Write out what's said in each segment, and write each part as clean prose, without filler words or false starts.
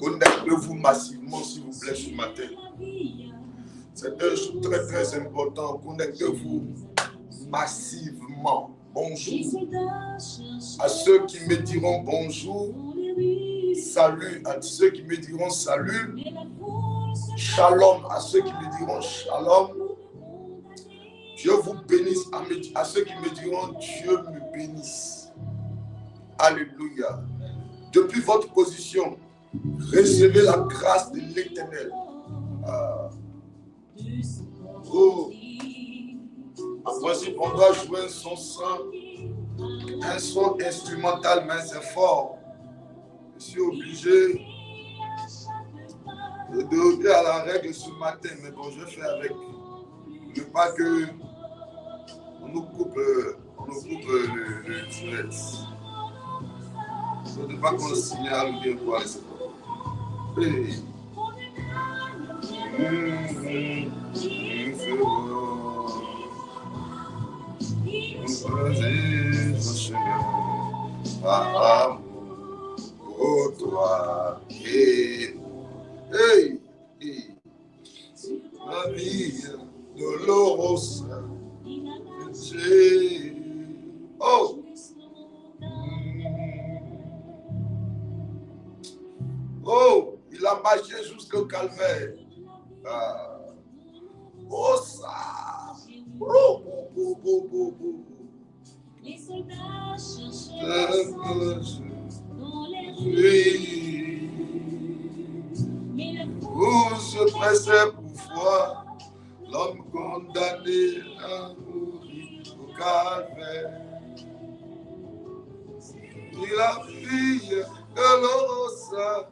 Connectez-vous massivement, s'il vous plaît, ce matin. C'est un jour très, très important. Connectez-vous massivement. Bonjour. À ceux qui me diront bonjour, salut. À ceux qui me diront salut, shalom. À ceux qui me diront shalom, Dieu vous bénisse. À ceux qui me diront Dieu me bénisse. Alléluia. Depuis votre position, recevez la grâce de l'Éternel. Oh. En principe, on doit jouer un son instrumental, mais c'est fort. Je suis obligé de déroger à la règle ce matin, mais bon, je fais avec. Je ne veux pas que on nous coupe le direct. Je ne veux pas qu'on signale ou bien quoi, c'est pas. Hey. Oh toi, hey, la vie douloureuse, oh, oh, il a marché jusqu'au calvaire. Oh ça, les soldats cherchaient où se pressait pour voir l'homme condamné à mourir au calvaire. Et la fille de l'Orosa,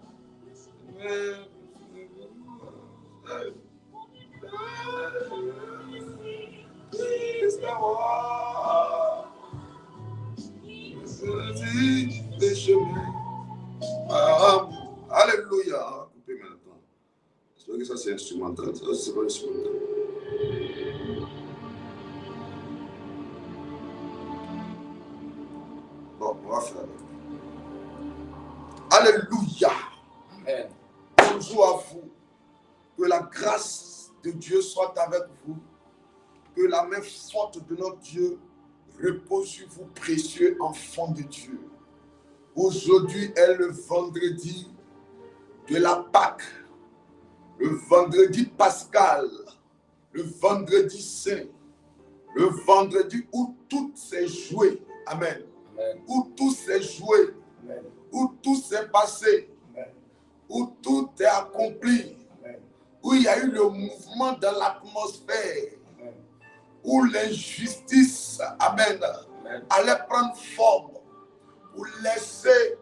des chemins. Alléluia. Coupez maintenant. J'espère que ça c'est instrumental. Ça c'est pas instrumental. Bon, on va faire avec. Alléluia. Amen. Bonjour à vous. Que la grâce de Dieu soit avec vous. Que la main forte de notre Dieu repose sur vous, précieux enfants de Dieu. Aujourd'hui est le vendredi de la Pâque, le vendredi pascal, le vendredi saint, le vendredi où tout s'est joué. Amen. Amen. Où tout s'est joué. Amen. Où tout s'est passé. Amen. Où tout est accompli. Amen. Où il y a eu le mouvement de l'atmosphère. Amen. Où l'injustice, amen, amen, allait prendre forme pour laisser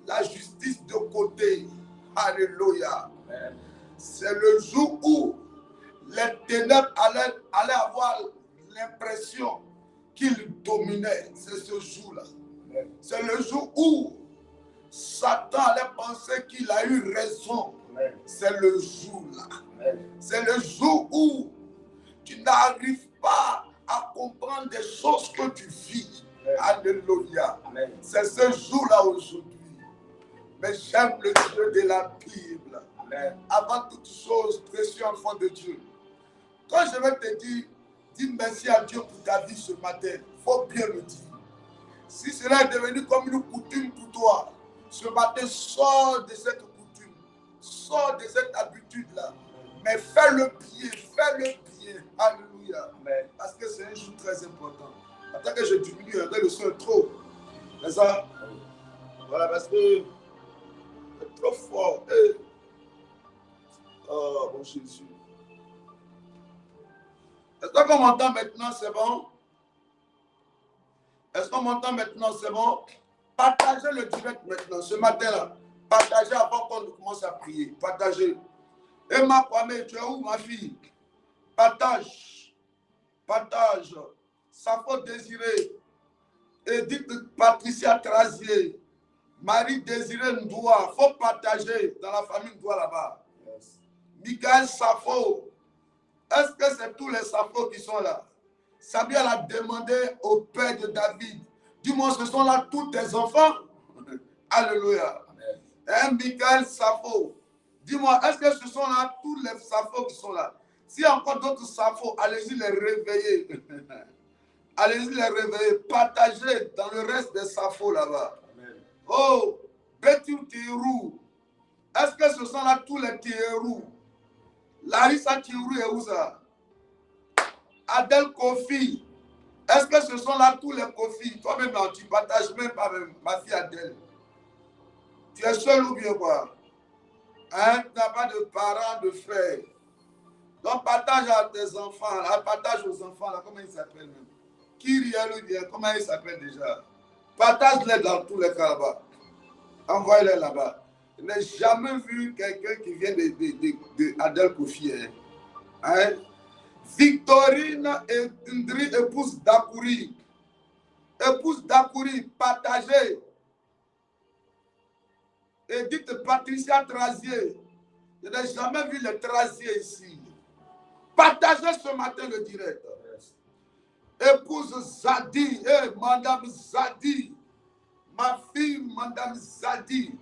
la justice de côté. Alléluia. Amen. C'est le jour où les ténèbres allaient avoir l'impression qu'ils dominaient. C'est ce jour-là. Amen. C'est le jour où Satan allait penser qu'il a eu raison. Amen. C'est le jour-là. Amen. C'est le jour où tu n'arrives pas à comprendre des choses que tu vis. Amen. Alléluia. Amen. C'est ce jour-là aujourd'hui. Mais j'aime le Dieu de la Bible. Amen. Avant toute chose, précieux enfant de Dieu, quand je vais te dire, dis merci à Dieu pour ta vie ce matin, il faut bien le dire. Si cela est devenu comme une coutume pour toi, ce matin, sors de cette coutume, sors de cette habitude-là. Mais fais-le bien, fais-le bien. Alléluia. Amen. Parce que c'est un jour très important. Attends que je diminue le son trop. C'est ça? Voilà, parce que c'est trop fort. Hey. Oh, mon Jésus. Est-ce qu'on m'entend maintenant? C'est bon? Est-ce qu'on m'entend maintenant? C'est bon? Partagez le direct maintenant, ce matin-là. Partagez avant qu'on commence à prier. Partagez. Emma Kwame, tu es où, ma fille? Partage. Partage. Safo Désiré. Edith Patricia Trazier. Marie Désiré Ndoua. Il faut partager dans la famille Ndoua là-bas. Yes. Michael Safo. Est-ce que c'est tous les Safo qui sont là? Samuel a demandé au père de David. Dis-moi, ce sont là tous tes enfants? Alléluia. Amen. Michael Safo. Dis-moi, est-ce que ce sont là tous les Safos qui sont là? S'il y a encore d'autres Safos, allez-y les réveiller. Allez-y les réveiller. Partagez dans le reste des Safos là-bas. Oh, Betty Tirou. Est-ce que ce sont là tous les Tirou? Larissa Tirou est où ça? Adèle Kofi. Est-ce que ce sont là tous les Kofi? Toi-même, tu ne partages même pas même, ma fille Adèle. Tu es seul ou bien quoi? Hein? Tu n'as pas de parents, de frères. Donc partage à tes enfants, partage aux enfants, là, comment ils s'appellent même? Kyriel ou bien, comment ils s'appellent déjà? Partage-les dans tous les cas là-bas. Envoie-les là-bas. Je n'ai jamais vu quelqu'un qui vient de Adèle Kofi. Hein? Victorine et Indri, épouse Dakouri. Épouse Dakouri, partagez. Et dites Patricia Trazier. Je n'ai jamais vu les Trazier ici. Partagez ce matin le direct. Épouse Zadi, Madame Zadi. Ma fille, Madame Zadi.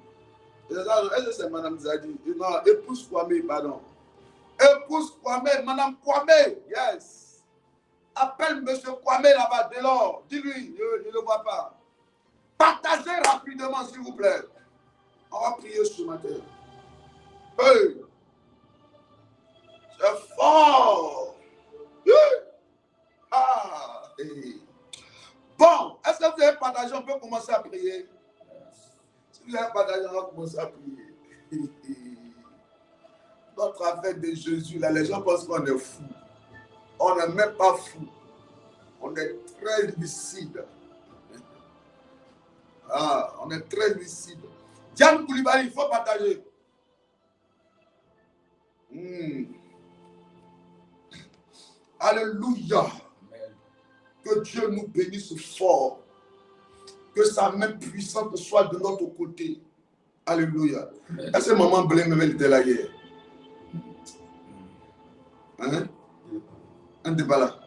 Est-ce que c'est Madame Zadi? Non, épouse Kwame, pardon. Épouse Kwame, Madame Kwame, yes. Appelle Monsieur Kwame là-bas, dès lors. Dis-lui, je ne le vois pas. Partagez rapidement, s'il vous plaît. On va prier ce matin. Hey. C'est fort. Ah. Hey. Bon, est-ce que vous avez partagé? On peut commencer à prier. Si vous avez partagé, on va commencer à prier. Notre affaire de Jésus, là, les gens pensent qu'on est fou. On n'est même pas fou. On est très lucide. Ah, on est très lucide. Diane Koulibaly, il faut partager. Alléluia. Que Dieu nous bénisse fort. Que sa main puissante soit de notre côté. Alléluia. Est-ce que maman Blême était là hier? Hein? Elle n'était pas là.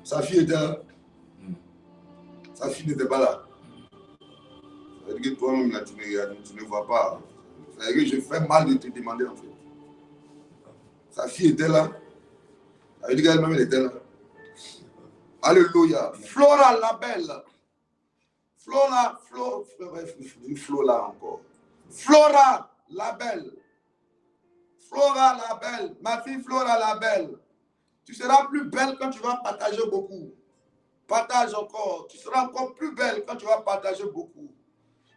Sa fille était là. Sa fille n'était pas là. Ça veut dire que toi-même, là, tu ne vois pas. Ça veut dire que je fais mal de te demander en fait. Sa fille était là. Ça veut dire qu'elle-même, elle était là. Alléluia. Flora Labelle. Flora encore. Flora Labelle. Flora Labelle. Ma fille Flora Labelle. Tu seras plus belle quand tu vas partager beaucoup. Partage encore. Tu seras encore plus belle quand tu vas partager beaucoup.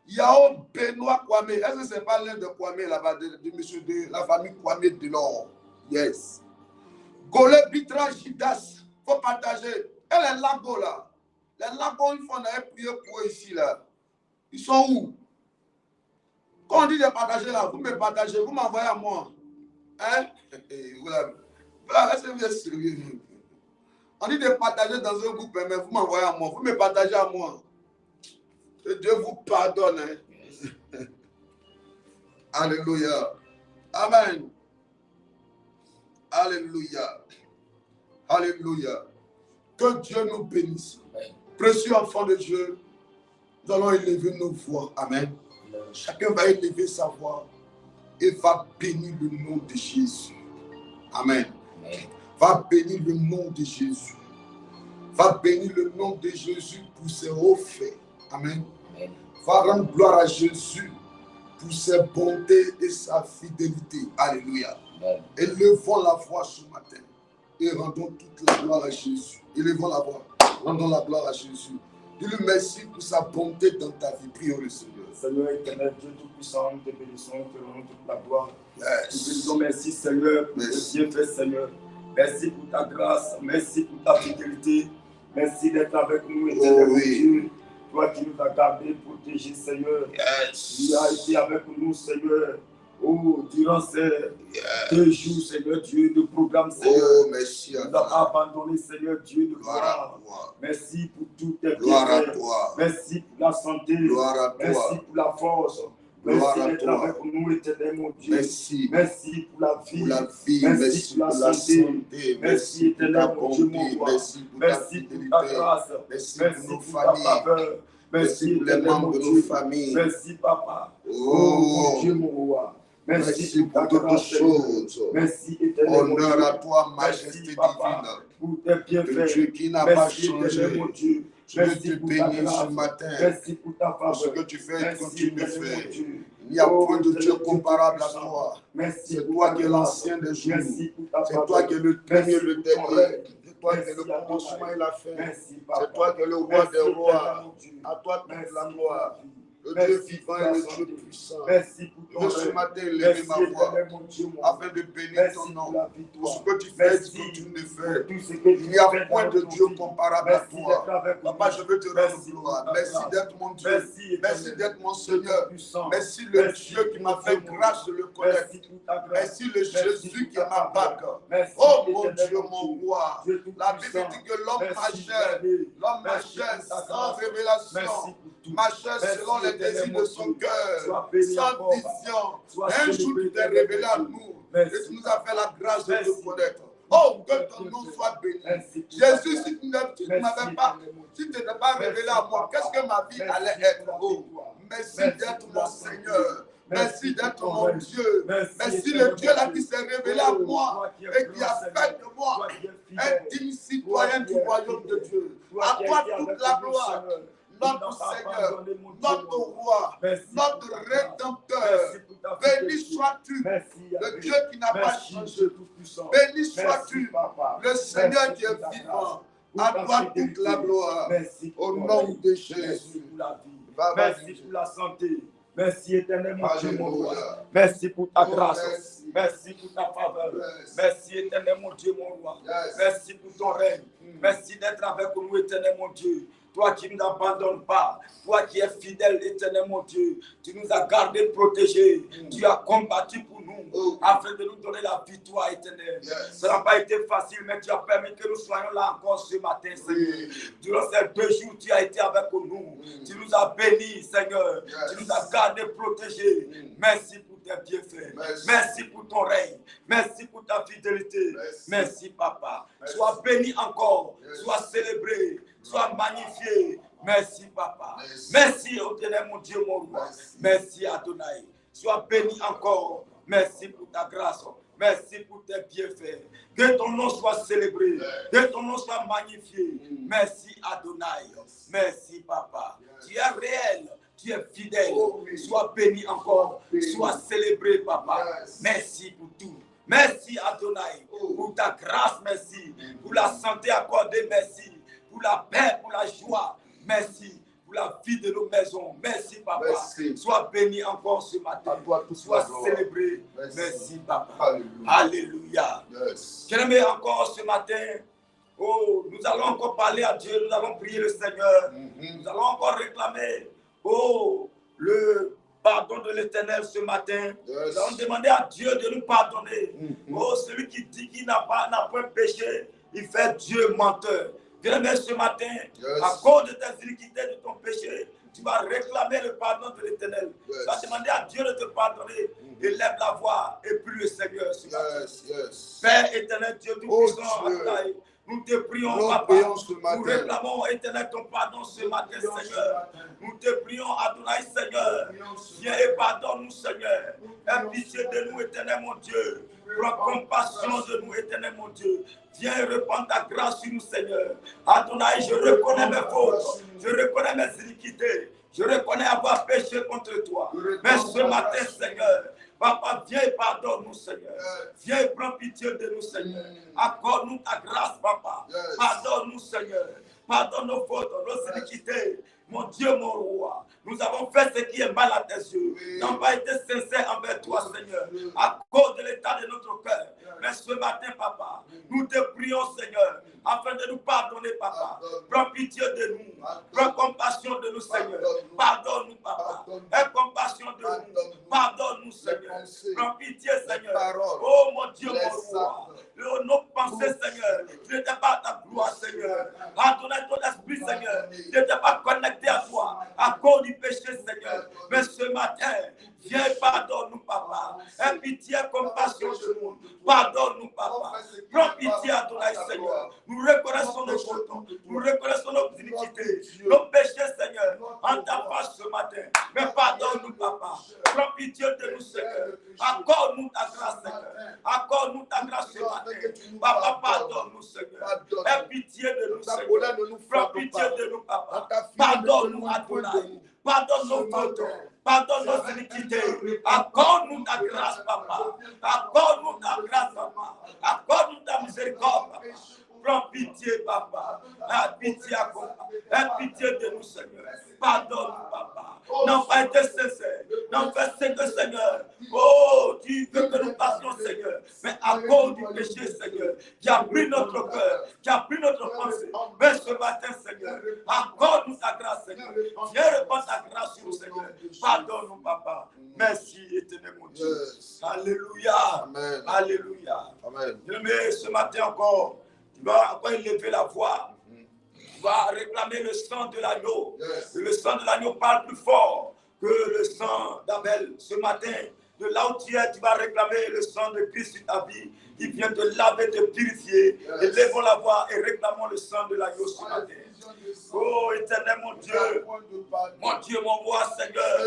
Yao Benoît Kwame. Est-ce que ce n'est pas l'un de Kwame là-bas, de monsieur de la famille Kwame de l'or? Yes. Golé Bitra Jidas. Il faut partager. Et les lagos là. Les lagos, il faut en aller prier pour eux ici là. Ils sont où? Quand on dit de partager là, vous me partagez, vous m'envoyez à moi. Hein? Voilà. Est-ce que vous êtes sérieux? On dit de partager dans un groupe, mais vous m'envoyez à moi. Vous me partagez à moi. Que Dieu vous pardonne. Hein? Alléluia. Amen. Alléluia. Alléluia. Que Dieu nous bénisse. Précieux enfant de Dieu, nous allons élever nos voix. Amen. Chacun va élever sa voix et va bénir le nom de Jésus. Amen. Va bénir le nom de Jésus. Va bénir le nom de Jésus pour ses hauts faits. Amen. Va rendre gloire à Jésus pour ses bontés et sa fidélité. Alléluia. Élevons la voix ce matin et rendons toute la gloire à Jésus. Élevons la voix, rendons la gloire à Jésus. Dis-lui merci pour sa bonté dans ta vie. Prions le Seigneur. Seigneur éternel, Dieu Tout-Puissant, nous te bénissons, nous te rendons toute la gloire. Yes. Nous te disons merci Seigneur pour ce bien fait Seigneur. Merci pour ta grâce, merci pour ta fidélité. Merci d'être avec nous, éternel Dieu. Toi qui nous as gardés, protégés Seigneur. Yes. Tu as été avec nous Seigneur. Oh, durant ces 2 jours, Seigneur Dieu, de programme, Seigneur. Oh, merci à toi. Tu n'as pas abandonné, Seigneur Dieu, de gloire. Merci pour tout tes bienfaits. Merci pour la santé. Merci pour la force. Merci d'être avec nous, éternel mon Dieu. Merci. Merci pour la vie. Merci pour la santé. Merci, éternel mon Dieu, mon roi. Merci pour ta grâce. Merci pour ta faveur. Merci pour les membres de nos familles. Merci, Papa. Oh, mon Dieu, mon roi. Merci pour toutes choses. Merci, éternel. Honneur à toi, majesté divine. Pour tes bienfaits. Le Dieu qui n'a pas changé. Je te bénis ce matin. Merci pour ta faveur. Ce que tu fais et continues de faire. Il n'y a point de Dieu comparable à toi. C'est toi qui es l'ancien des jours. C'est toi qui es le premier et le dernier. C'est toi qui es le commencement et la fin. C'est toi qui es le roi des rois. À toi toute la gloire. Le Dieu vivant et le Dieu puissant. Merci pour ton ce matin lever ma voix afin de bénir ton nom. Pour ce que tu fais et ce que tu ne fais. Il n'y a point de Dieu comparable à toi. Papa, je veux te rendre gloire. Merci d'être mon Dieu. Merci d'être mon Seigneur. Merci le Dieu qui m'a fait grâce de le connaître. Merci le Jésus qui est ma bague. Oh mon Dieu, mon roi. La Bible dit que l'homme marchait sans révélation. Marchait selon les désirs de son cœur, sans vision. Un jour, tu t'es révélé à nous et tu nous as fait la grâce de te connaître. Oh, que ton nom soit béni. Jésus, si tu ne m'avais pas, si tu n'étais pas révélé à moi, qu'est-ce que ma vie allait être? Oh, merci d'être mon Seigneur. Merci d'être mon Dieu. Merci le Dieu là qui s'est révélé à moi et qui a fait de moi un digne citoyen du royaume de Dieu. À toi toute la gloire. Notre Seigneur, notre roi, notre rédempteur. Béni sois-tu, le Dieu qui n'a pas changé. Béni sois-tu, le Seigneur qui est vivant. À toi toute la gloire. Au nom de Jésus. Merci pour la santé. Merci éternellement Dieu mon roi. Merci pour ta grâce. Merci pour ta faveur. Merci éternellement Dieu mon roi. Merci pour ton règne. Merci d'être avec nous éternellement Dieu. Toi qui ne nous abandonnes pas, toi qui es fidèle, éternel mon Dieu, tu nous as gardés, protégés, tu as combattu pour nous, afin de nous donner la victoire éternelle. Ça n'a pas été facile, mais tu as permis que nous soyons là encore ce matin, Seigneur. Durant ces 2 jours, tu as été avec nous. Tu nous as bénis, Seigneur. Tu nous as gardés, protégés. Merci pour tes bienfaits. Merci pour ton règne. Merci pour ta fidélité. Merci, Papa. Sois béni encore. Sois célébré. Sois magnifié. Merci, Papa. Merci, ô éternel, mon Dieu, mon roi. Merci, Adonai. Sois béni encore. Merci pour ta grâce. Merci pour tes bienfaits. Que ton nom soit célébré. Que ton nom soit magnifié. Merci, Adonai. Merci, Papa. Tu es réel. Tu es fidèle. Sois béni encore. Sois célébré, Papa. Merci pour tout. Merci, Adonai. Pour ta grâce, merci. Pour la santé accordée, merci. Pour la paix, pour la joie. Merci pour la vie de nos maisons. Merci, Papa. Merci. Sois béni encore ce matin. Sois célébré. Merci, Papa. Alléluia. J'aimerais encore ce matin, nous allons encore parler à Dieu. Nous allons prier le Seigneur. Nous allons encore réclamer le pardon de l'Éternel ce matin. Nous allons demander à Dieu de nous pardonner. Celui qui dit qu'il n'a point péché, il fait Dieu menteur. Bien-aimé, ce matin, à cause de tes iniquités, de ton péché, tu vas réclamer le pardon de l'Éternel. Tu vas demander à Dieu de te pardonner. Élève la voix et prie le Seigneur ce matin. Père éternel, Dieu tout-puissant, nous te prions, Papa. Nous réclamons, éternel, ton pardon ce matin, Seigneur. Nous te prions, Adonai, Seigneur. Viens et pardonne-nous, Seigneur. Aie pitié de nous, éternel, mon Dieu. Prends compassion de nous, éternel, mon Dieu. Viens et répands ta grâce sur nous, Seigneur. Adonai, je reconnais mes fautes. Je reconnais mes iniquités. Je reconnais avoir péché contre toi. Mais ce matin, Seigneur, Papa, viens et pardonne-nous, Seigneur. Viens et prends pitié de nous, Seigneur. Accorde-nous ta grâce, Papa. Pardonne-nous, Seigneur. Pardonne nos fautes, nos iniquités. Mon Dieu, mon roi, nous avons fait ce qui est mal à tes yeux. Nous n'avons pas été sincères envers toi, Seigneur, à cause de l'état de notre cœur. Mais ce matin, Papa, nous te prions, Seigneur, afin de nous pardonner, Papa. Prends pitié de nous. Prends compassion de nous, Seigneur. Pardonne-nous, Papa. Aie compassion de nous. Pardonne-nous, Seigneur. Prends pitié, Seigneur. Oh, mon Dieu, mon roi. Nos pensées, Seigneur, tu n'étais pas à ta gloire, Seigneur. Pardonne ton esprit, Seigneur. Tu n'étais pas connecté à toi à cause du péché, Seigneur. Mais ce matin, viens et pardonne-nous, Papa. Aie pitié, compassion de nous. Pardonne-nous, Papa. Prends pitié à ton Seigneur. Nous reconnaissons nos fautes. Nous reconnaissons nos iniquités, nos péchés, Seigneur. dans ta face ce matin. Mais pardonne-nous, papa. Prends pitié de nous, Seigneur. Accorde-nous ta grâce, Seigneur. Accorde-nous ta grâce ce matin. Papa, pardonne-nous, Seigneur. Aie pitié de nous, Seigneur. Prends pitié de nous, papa. Pardonne-nous, Adonai. Pardonne nos fautes. Pardonne nos iniquités. Accorde-nous ta grâce, papa. Accorde-nous ta grâce, papa. Accorde-nous ta miséricorde, papa. Prends pitié, papa. Aie pitié, aie pitié de nous, Seigneur. Pardonne-nous, papa. Non pas été sincère. Non pas sincère, Seigneur. Oh, tu veux que nous passions, Seigneur. Mais à cause du péché, Seigneur, qui a pris notre cœur, qui a pris notre pensée. Mais ce matin, Seigneur, accorde-nous ta grâce, Seigneur. Viens répandre ta grâce sur nous, Seigneur. Pardonne-nous, papa. Merci, éternel mon Dieu. Alléluia. Amen. Alléluia. Amen. Mais ce matin encore, tu vas encore élever la voix. Tu vas réclamer le sang de l'agneau. Yes. Le sang de l'agneau parle plus fort que le sang d'Abel. Ce matin, de là où tu es, tu vas réclamer le sang de Christ sur ta vie. Il vient te laver, te purifier. Yes. Élevons la voix et réclamons le sang de l'agneau ce matin. Oh, éternel mon Dieu, mon roi, Seigneur,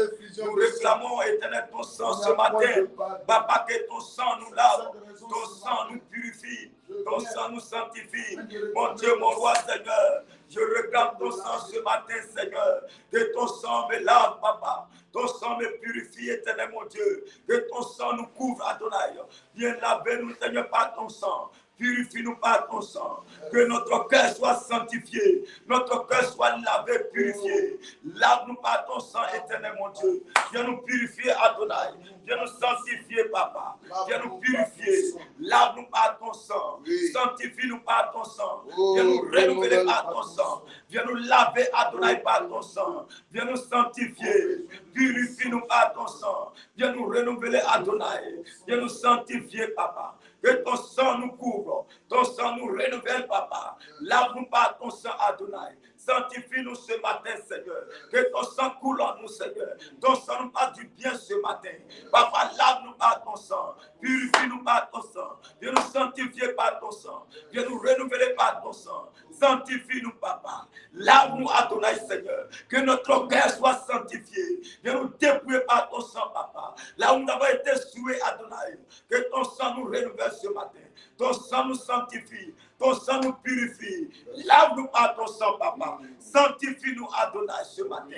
nous réclamons, éternel, ton sang ce matin. Papa, que ton sang nous lave, ton sang nous purifie, ton sang nous sanctifie. Mon Dieu, mon roi, Seigneur, je réclame ton sang ce matin, Seigneur. Que ton sang me lave, papa. Ton sang me purifie, éternel mon Dieu. Que ton sang nous couvre, Adonai. Viens laver nous, Seigneur, par ton sang. Purifie-nous par ton sang. Que notre cœur soit sanctifié. Notre cœur soit lavé, purifié. Lave-nous par ton sang, éternel mon Dieu. Viens nous purifier, Adonai. Viens nous sanctifier, papa. Viens nous purifier. Lave-nous par ton sang. Sanctifie-nous par ton sang. Viens nous renouveler par ton sang. Viens nous laver, Adonai, par ton sang. Viens nous sanctifier. Purifie-nous par ton sang. Viens nous renouveler, Adonai. Viens nous sanctifier, papa. Que ton sang nous couvre, ton sang nous renouvelle, papa. Lave-nous par ton sang, Adonai. Sanctifie-nous ce matin, Seigneur. Que ton sang coule en nous, Seigneur. Ton sang nous fasse du bien ce matin. Papa, lave-nous par ton sang. Purifie-nous par ton sang. Viens nous sanctifier par ton sang. Viens nous renouveler par ton sang. Sanctifie-nous, papa. Lave-nous, Adonai, Seigneur. Que notre cœur soit sanctifié. Viens nous dépouiller par ton sang, papa. Là où nous avons été souillés, Adonai. Que ton sang nous renouvelle ce matin. Ton sang nous sanctifie. Ton sang nous purifie. Lave-nous par ton sang, papa. Sanctifie-nous, Adonai, ce matin.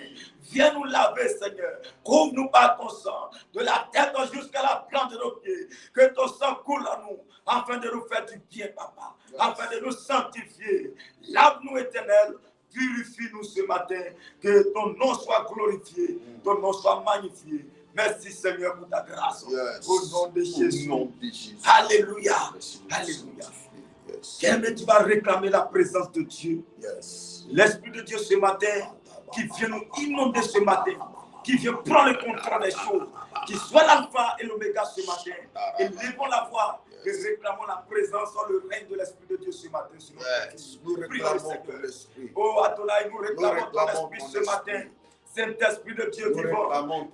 Viens nous laver, Seigneur. Couvre-nous par ton sang. De la tête jusqu'à la plante de nos pieds. Que ton sang coule en nous. Afin de nous faire du bien, papa. Afin de nous sanctifier. Lave-nous, Éternel. Purifie-nous ce matin. Que ton nom soit glorifié. Ton nom soit magnifié. Merci Seigneur pour ta grâce. Yes. Au nom de Jésus. Au nom de Jésus. Alléluia. Merci. Alléluia. Yes. Quel tu vas réclamer la présence de Dieu. Yes. L'Esprit de Dieu ce matin, qui vient nous inonder ce matin, qui vient prendre le contrôle des choses, qui soit l'alpha et l'oméga ce matin. Et levons la voix et réclamons la présence dans le règne de l'Esprit de Dieu ce matin. Yes. Nous réclamons ton esprit. Oh Adonai, nous réclamons ton esprit ce matin. Saint-Esprit de Dieu vivant,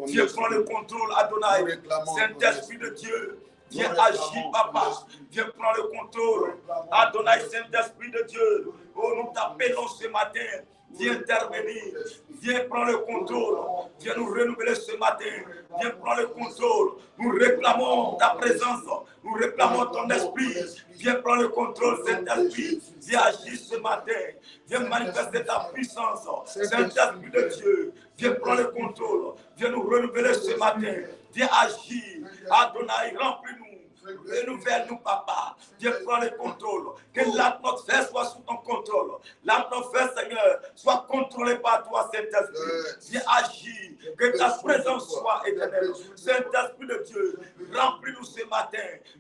viens prendre le contrôle, Adonai. Saint-Esprit de Dieu, viens agir, papa. Viens prendre le contrôle. Adonai, Saint-Esprit de Dieu, oh, nous t'appelons ce matin. Viens intervenir, viens prendre le contrôle, viens nous renouveler ce matin, viens prendre le contrôle. Nous réclamons ta présence, nous réclamons ton esprit. Viens prendre le contrôle, Saint-Esprit. Viens agir ce matin, viens manifester ta puissance. Saint-Esprit de Dieu, viens prendre le contrôle, viens nous renouveler ce matin, viens agir. Adonai, remplis-nous. Renouvelle-nous, papa. Viens prendre le contrôle. Que l'atmosphère soit sous ton contrôle. L'atmosphère, Seigneur, soit contrôlée par toi, Saint-Esprit. Viens agir. Que ta présence soit éternelle. Saint-Esprit de Dieu, remplis-nous ce matin.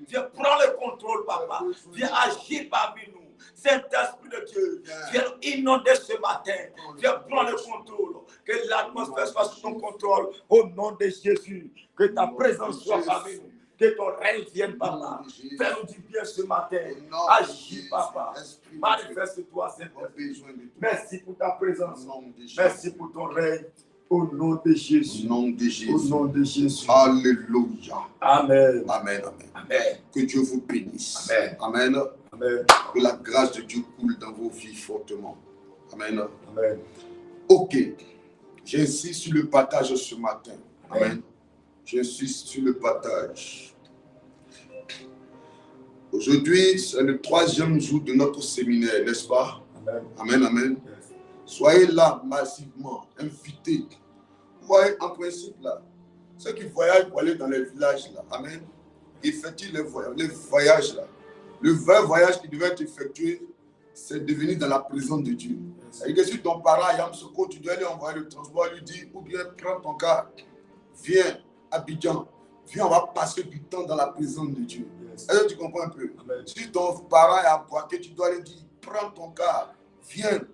Viens prendre le contrôle, papa. Viens agir parmi nous. Saint-Esprit de Dieu, viens inonder ce matin. Viens prendre le contrôle. Que l'atmosphère soit sous ton contrôle. Au nom de Jésus. Que ta présence soit parmi nous. Que ton règne vienne, papa. Fais-nous du bien ce matin. Agis, papa. Manifeste-toi, Saint-Esprit. Merci pour ta présence. Merci pour ton règne. Au nom de Jésus. Au nom de Jésus. Au nom de Jésus. Alléluia. Amen. Amen. Amen. Amen. Que Dieu vous bénisse. Amen. Amen. Amen. Que la grâce de Dieu coule dans vos vies fortement. Amen. Amen. Ok. J'insiste sur le partage ce matin. Amen. J'insiste sur le partage. Aujourd'hui, c'est le 3e jour de notre séminaire, n'est-ce pas? Amen. Amen, amen. Yes. Soyez là massivement, invités. Vous voyez, en principe, là, ceux qui voyagent pour aller dans les villages, là, amen, effectuent les voyages, là. Le vrai voyage qui devait être effectué, c'est de venir dans la présence de Dieu. C'est-à-dire que si ton parent est à Amsoko, tu dois lui envoyer le transport, lui dire, ou bien prends ton car, viens à Abidjan, viens, on va passer du temps dans la présence de Dieu. Est-ce que tu comprends un peu? Amen. Si ton parent est à Boaké, tu dois lui dire, prends ton car, viens,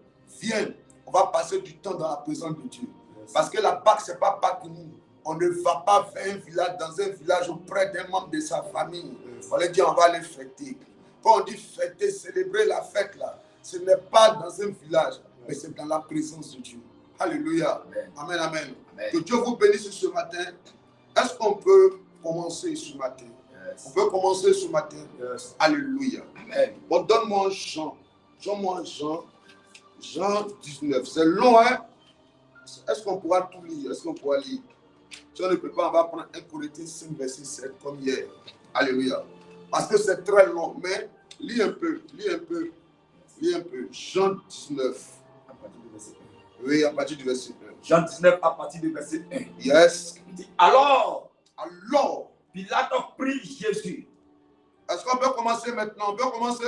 on va passer du temps dans la présence de Dieu. Parce que la Pâque, ce n'est pas Pâque nous. On ne va pas faire un village dans un village auprès d'un membre de sa famille. On lui dit, on va aller fêter. Quand on dit fêter, célébrer la fête, là, ce n'est pas dans un village, mais c'est dans la présence de Dieu. Alléluia. Amen, amen. Amen. Que Dieu vous bénisse ce matin. Est-ce qu'on peut commencer ce matin? Yes. On peut commencer ce matin. Yes. Alléluia. Amen. Bon, donne-moi Jean. Jean 19. C'est long, hein? Est-ce qu'on pourra tout lire? Est-ce qu'on pourra lire? Si on ne peut pas, on va prendre 1 Corinthiens 5, verset 7, comme hier. Alléluia. Parce que c'est très long, mais lis un peu. Jean 19. À partir du verset 1. Oui, à partir du verset 1. Jean 19, à partir du verset 1. Yes. Il dit, alors, Pilate prit Jésus. Est-ce qu'on peut commencer maintenant? On peut commencer?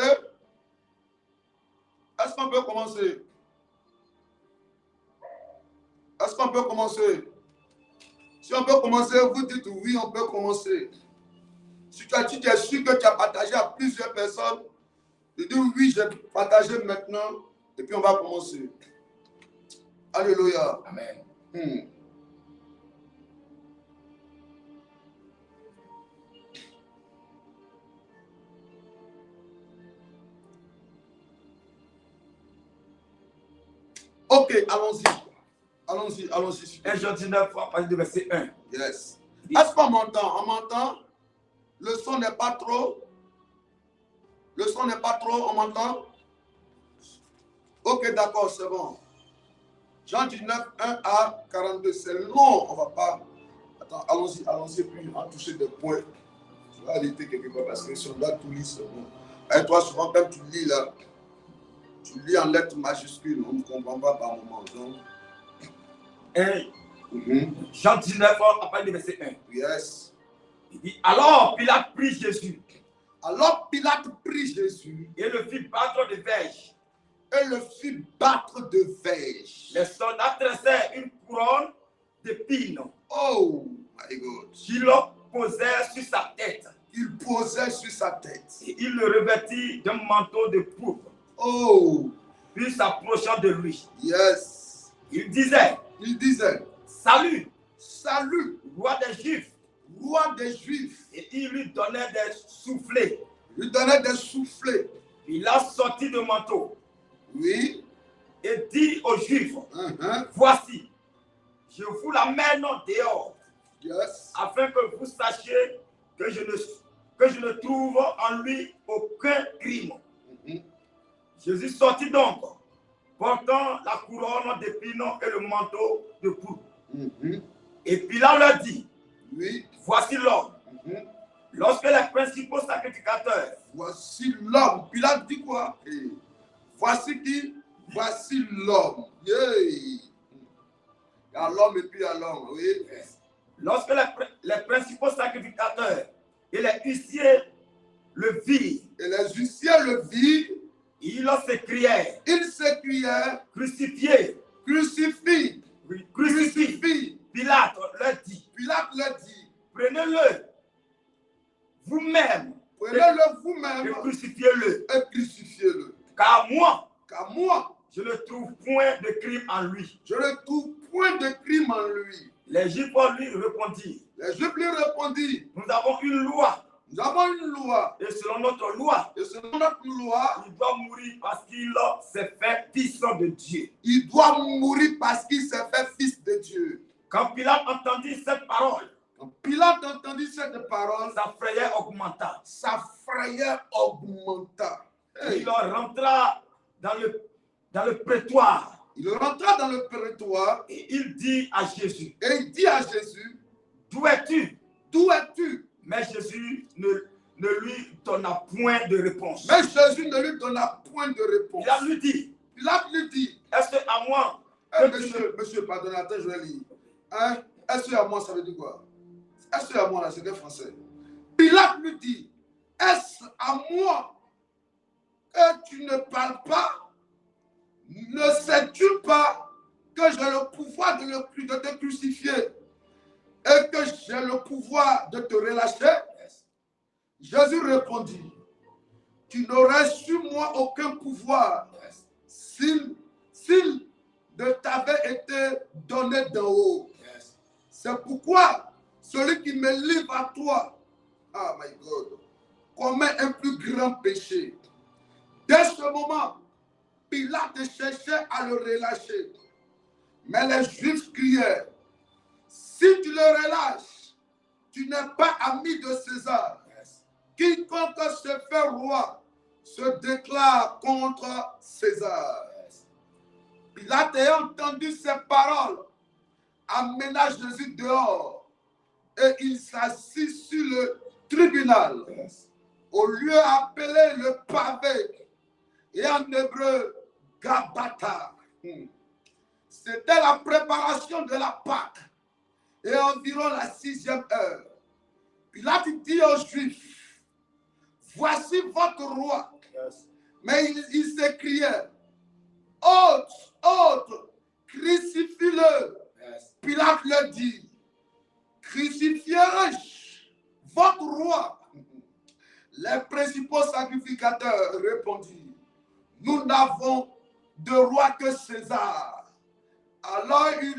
Est-ce qu'on peut commencer? Est-ce qu'on peut commencer? Si on peut commencer, vous dites oui, on peut commencer. Si tu es sûr que tu as partagé à plusieurs personnes, tu dis oui, j'ai partagé maintenant, et puis on va commencer. Alléluia. Amen. Ok, allons-y. Allons-y. 1 Jean 19, à partir du verset 1. Yes. Est-ce qu'on m'entend? On m'entend? Le son n'est pas trop? On m'entend? Ok, d'accord, c'est bon. Jean 19, 1 à 42, c'est long, on va pas... Attends, allons-y, puis on va toucher des points. Je vais arrêter quelque part parce que si on doit tout lire, c'est bon. Et toi, souvent, quand tu lis là, tu lis en lettres majuscules, on ne comprend pas par moment. Donc... Jean 19, à partir du verset 1. Yes. Il dit, alors Pilate prit Jésus. Et le fit battre de verges. Les soldats tressaient une couronne d'épines. Oh my God. Qui le posait sur sa tête. Et il le revêtit d'un manteau de pourpre. Oh. Puis s'approchant de lui. Yes. Il disait. Salut, roi des Juifs. Et il lui donnait des soufflets. Il a sorti le manteau. Oui. Et dit aux Juifs, voici, je vous l'amène dehors. Yes. Afin que vous sachiez que je ne trouve en lui aucun crime. Jésus sortit donc, portant la couronne d'épines et le manteau de pourpre. Et Pilate leur dit, oui. Voici l'homme. Lorsque les principaux sacrificateurs. Voici l'homme. Pilate dit quoi? Voici qui? Voici l'homme. Yeah. Il y a l'homme et puis il y a l'homme. Oui. Lorsque les principaux sacrificateurs et les huissiers le virent. Ils s'écrièrent. Crucifié. Oui, crucifie. Pilate leur dit. Prenez-le vous-même. Et crucifiez-le. Car moi, je ne trouve point de crime en lui. Les Juifs lui répondirent. Nous avons une loi. Et selon notre loi, il doit mourir parce qu'il s'est fait fils de Dieu. Quand Pilate entendit cette parole, sa frayeur augmenta. Il rentra dans le prétoire. Il rentra dans le prétoire et il dit à Jésus, et il dit à Jésus, d'où es-tu? d'où es-tu? Mais Jésus ne lui donna point de réponse. Mais Jésus ne lui donna point de réponse. Pilate lui dit, Pilate lui dit, est-ce que à moi monsieur, pardonnez, attends, je vais lire. Hein? Est-ce que à moi, ça veut dire quoi? Est-ce que à moi, là, c'était français. Pilate lui dit, est-ce à moi que tu ne parles pas? Ne sais-tu pas que j'ai le pouvoir de te crucifier et que j'ai le pouvoir de te relâcher? Jésus répondit, tu n'aurais sur moi aucun pouvoir s'il ne t'avait été donné d'en haut. C'est pourquoi celui qui me livre à toi, oh my God, commet un plus grand péché. Dès ce moment, Pilate cherchait à le relâcher. Mais les Juifs criaient, si tu le relâches, tu n'es pas ami de César. Quiconque se fait roi se déclare contre César. Pilate ayant entendu ces paroles, amena Jésus dehors et il s'assit sur le tribunal, au lieu appelé le pavé, et en hébreu, Gabata. C'était la préparation de la Pâque et environ la 6e heure. Pilate dit aux Juifs, voici votre roi. Mais il s'écriait, ôte, crucifie-le. Pilate leur dit, crucifierai-je votre roi? Les principaux sacrificateurs répondirent, nous n'avons de roi que César. Alors il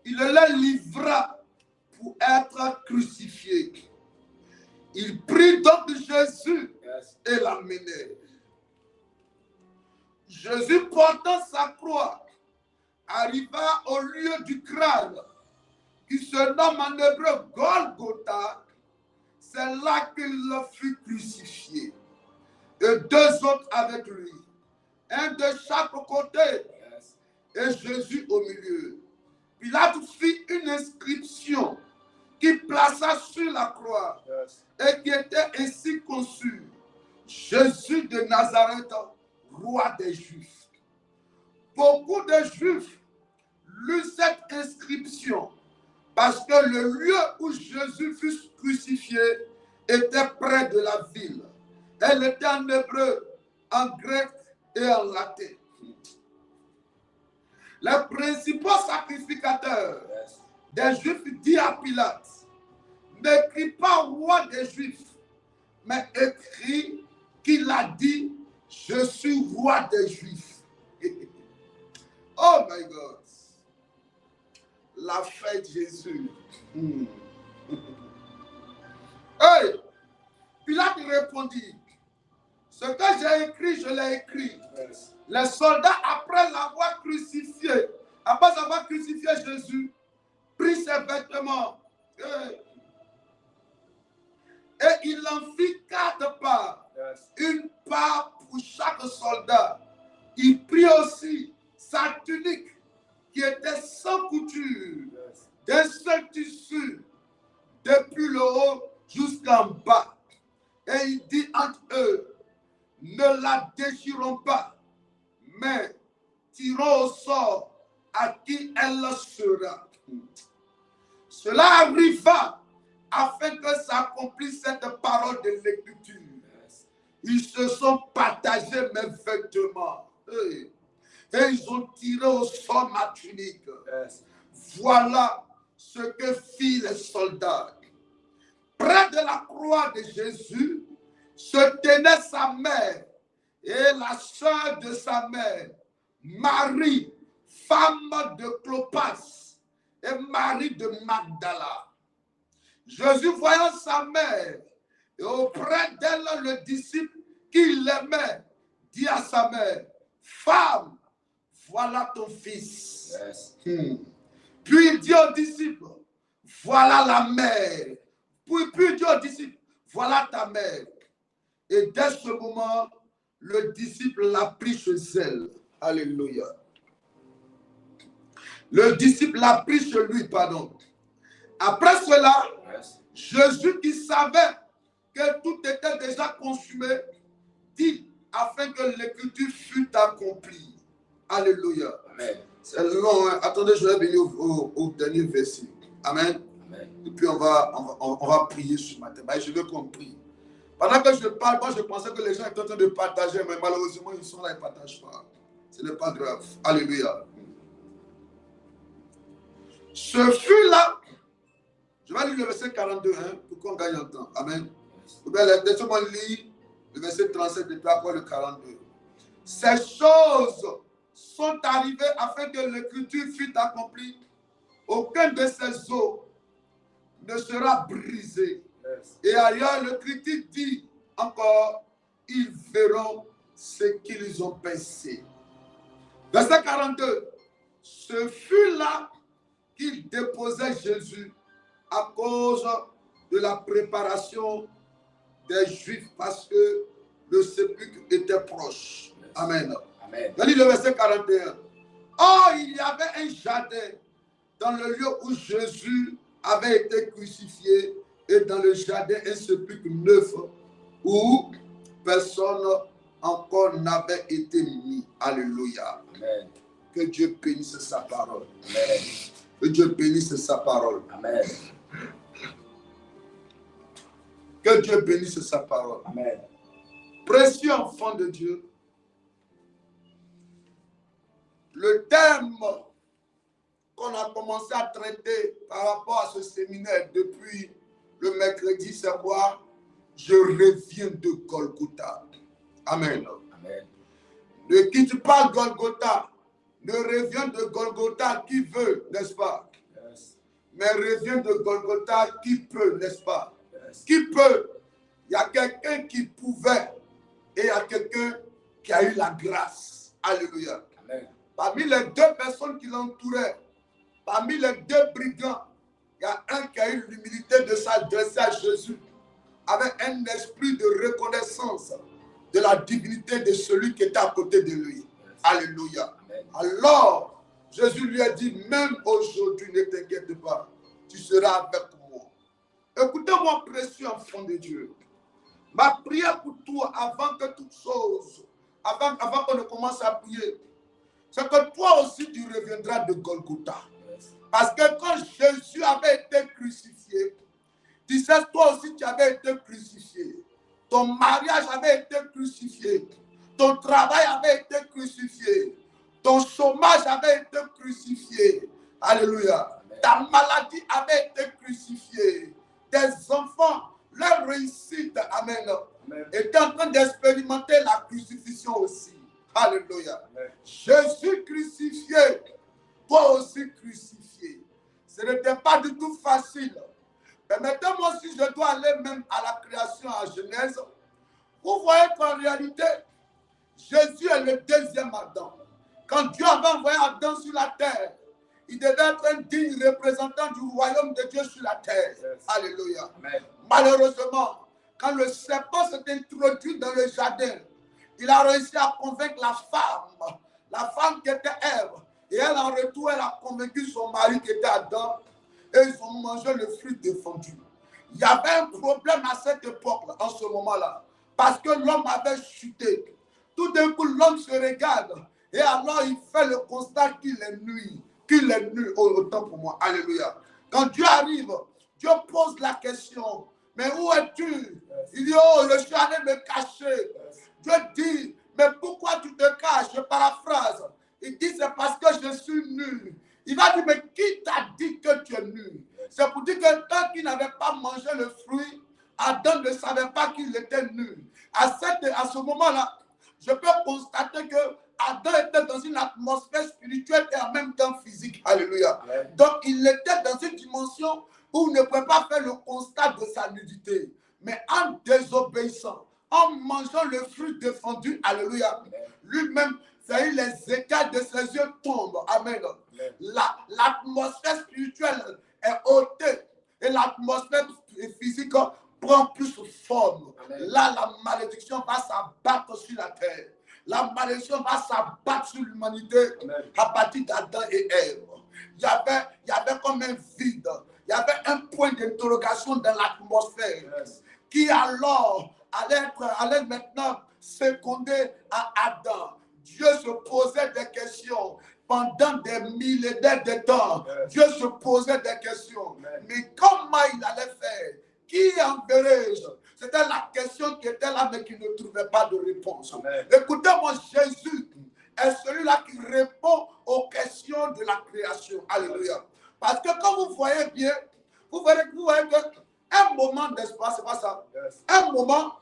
le livra pour être crucifié. Il prit donc Jésus et l'amenait. Jésus, portant sa croix, arriva au lieu du crâne, qui se nomme en hébreu Golgotha. C'est là qu'il fut crucifié. Et 2 autres avec lui, un de chaque côté, et Jésus au milieu. Pilate fit une inscription qui plaça sur la croix et qui était ainsi conçue: Jésus de Nazareth, roi des Juifs. Beaucoup de Juifs lurent cette inscription parce que le lieu où Jésus fut crucifié était près de la ville. Elle était en hébreu, en grec et en latin. Les principaux sacrificateurs des Juifs dirent à Pilate, n'écris pas roi des Juifs, mais écris qu'il a dit, je suis roi des Juifs. Oh my God. La fête de Jésus. Hey, Pilate répondit, ce que j'ai écrit, je l'ai écrit. Les soldats, après l'avoir crucifié, après avoir crucifié Jésus, prit ses vêtements et il en fit 4 parts. Une part pour chaque soldat. Il prit aussi sa tunique qui était sans couture, d'un seul tissu, depuis le haut jusqu'en bas. Et il dit entre eux, ne la déchirons pas, mais tirons au sort à qui elle sera. Cela arriva afin que s'accomplisse cette parole de l'Écriture. Ils se sont partagés mes vêtements. Et ils ont tiré au sort ma tunique. Voilà ce que firent les soldats. Près de la croix de Jésus se tenait sa mère et la sœur de sa mère, Marie, femme de Clopas, et Marie de Magdala. Jésus, voyant sa mère et auprès d'elle le disciple qui l'aimait, dit à sa mère, femme, voilà ton fils. Puis il dit au disciple, voilà la mère. Puis il dit au disciple, voilà ta mère. Et dès ce moment, le disciple l'a pris chez elle. Alléluia. Le disciple l'a pris chez lui, pardon. Après cela, Jésus qui savait que tout était déjà consumé, dit afin que l'écriture fût accomplie. Alléluia. Amen. C'est long, hein? Attendez, je vais venir au dernier verset. Amen. Amen. Et puis on va prier ce matin. Mais je veux qu'on prie. Pendant que je parle, moi je pensais que les gens étaient en train de partager, mais malheureusement ils sont là, ils ne partagent pas. Ce n'est pas grave. Alléluia. Ce fut là, je vais lire le verset 42, hein, pour qu'on gagne en temps. Amen. Laissez-moi lire le verset 37 et puis après le 42. Ces choses sont arrivées afin que l'écriture fût accomplie. Aucun de ces os ne sera brisé. Yes. Et ailleurs, le critique dit encore, ils verront ce qu'ils ont pensé. Verset 42. Ce fut là qu'il déposait Jésus à cause de la préparation des Juifs parce que le sépulcre était proche. Yes. Amen. Amen. On lit le verset 41. Or, il y avait un jardin dans le lieu où Jésus avait été crucifié et dans le jardin un sépulcre neuf où personne encore n'avait été mis. Alléluia. Amen. Que Dieu bénisse sa parole. Amen. Que Dieu bénisse sa parole. Amen. Que Dieu bénisse sa parole. Amen. Précieux enfant de Dieu, le thème qu'on a commencé à traiter par rapport à ce séminaire depuis le mercredi, c'est quoi? Je reviens de Golgotha. Amen. Amen. Ne quitte pas Golgotha. Ne reviens de Golgotha qui veut, n'est-ce pas? Yes. Mais reviens de Golgotha qui peut, n'est-ce pas? Yes. Qui peut? Il y a quelqu'un qui pouvait et il y a quelqu'un qui a eu la grâce. Alléluia. Amen. Parmi les deux personnes qui l'entouraient, parmi les deux brigands, il y a un qui a eu l'humilité de s'adresser à Jésus avec un esprit de reconnaissance de la divinité de celui qui était à côté de lui. Yes. Alléluia. Amen. Alors, Jésus lui a dit, même aujourd'hui, ne t'inquiète pas, tu seras avec moi. Écoutez-moi, précieux enfant de Dieu. Ma prière pour toi, avant que toute chose, avant qu'on ne commence à prier, c'est que toi aussi tu reviendras de Golgotha. Yes. Parce que quand Jésus avait été crucifié, tu sais, toi aussi tu avais été crucifié. Ton mariage avait été crucifié. Ton travail avait été crucifié. Ton chômage avait été crucifié. Alléluia. Amen. Ta maladie avait été crucifiée. Tes enfants, leur réussite, amen, étaient en train d'expérimenter la crucifixion aussi. Alléluia. Amen. Jésus crucifié, toi aussi crucifié. Ce n'était pas du tout facile. Permettez-moi, si je dois aller même à la création à Genèse, vous voyez qu'en réalité, Jésus est le deuxième Adam. Quand Dieu avait envoyé Adam sur la terre, il devait être un digne représentant du royaume de Dieu sur la terre. Yes. Alléluia. Amen. Malheureusement, quand le serpent s'est introduit dans le jardin, il a réussi à convaincre la femme qui était Ève. Et elle, en retour, elle a convaincu son mari qui était Adam. Et ils ont mangé le fruit défendu. Il y avait un problème à cette époque, en ce moment-là. Parce que l'homme avait chuté. Tout d'un coup, l'homme se regarde. Et alors, il fait le constat qu'il est nu. Qu'il est nu, autant pour moi. Alléluia. Quand Dieu arrive, Dieu pose la question. Mais où es-tu? Il dit, oh, je suis allé me cacher. Dieu dit, mais pourquoi tu te caches? Je paraphrase. Il dit, c'est parce que je suis nu. Il va dire, mais qui t'a dit que tu es nu? C'est pour dire que tant qu'il n'avait pas mangé le fruit, Adam ne savait pas qu'il était nu. À ce moment-là, je peux constater que Adam était dans une atmosphère spirituelle et en même temps physique. Alléluia. Amen. Donc, il était dans une dimension où il ne pouvait pas faire le constat de sa nudité. Mais en désobéissant, en mangeant le fruit défendu, alléluia, lui-même, les écailles de ses yeux tombent. Amen. L'atmosphère spirituelle est ôtée et l'atmosphère physique prend plus forme. Amen. Là, la malédiction va s'abattre sur la terre. La malédiction va s'abattre sur l'humanité à partir d'Adam et Ève. Il y avait comme un vide. Il y avait un point d'interrogation dans l'atmosphère qui alors allait maintenant seconder à Adam. Dieu se posait des questions. Pendant des millénaires de temps, Dieu se posait des questions. Mais comment il allait faire? Qui enverrai-je? C'était la question qui était là, mais qui ne trouvait pas de réponse. Écoutez-moi, Jésus est celui-là qui répond aux questions de la création. Alléluia. Parce que quand vous voyez bien, vous voyez qu'un moment d'espoir, c'est pas ça. Un moment,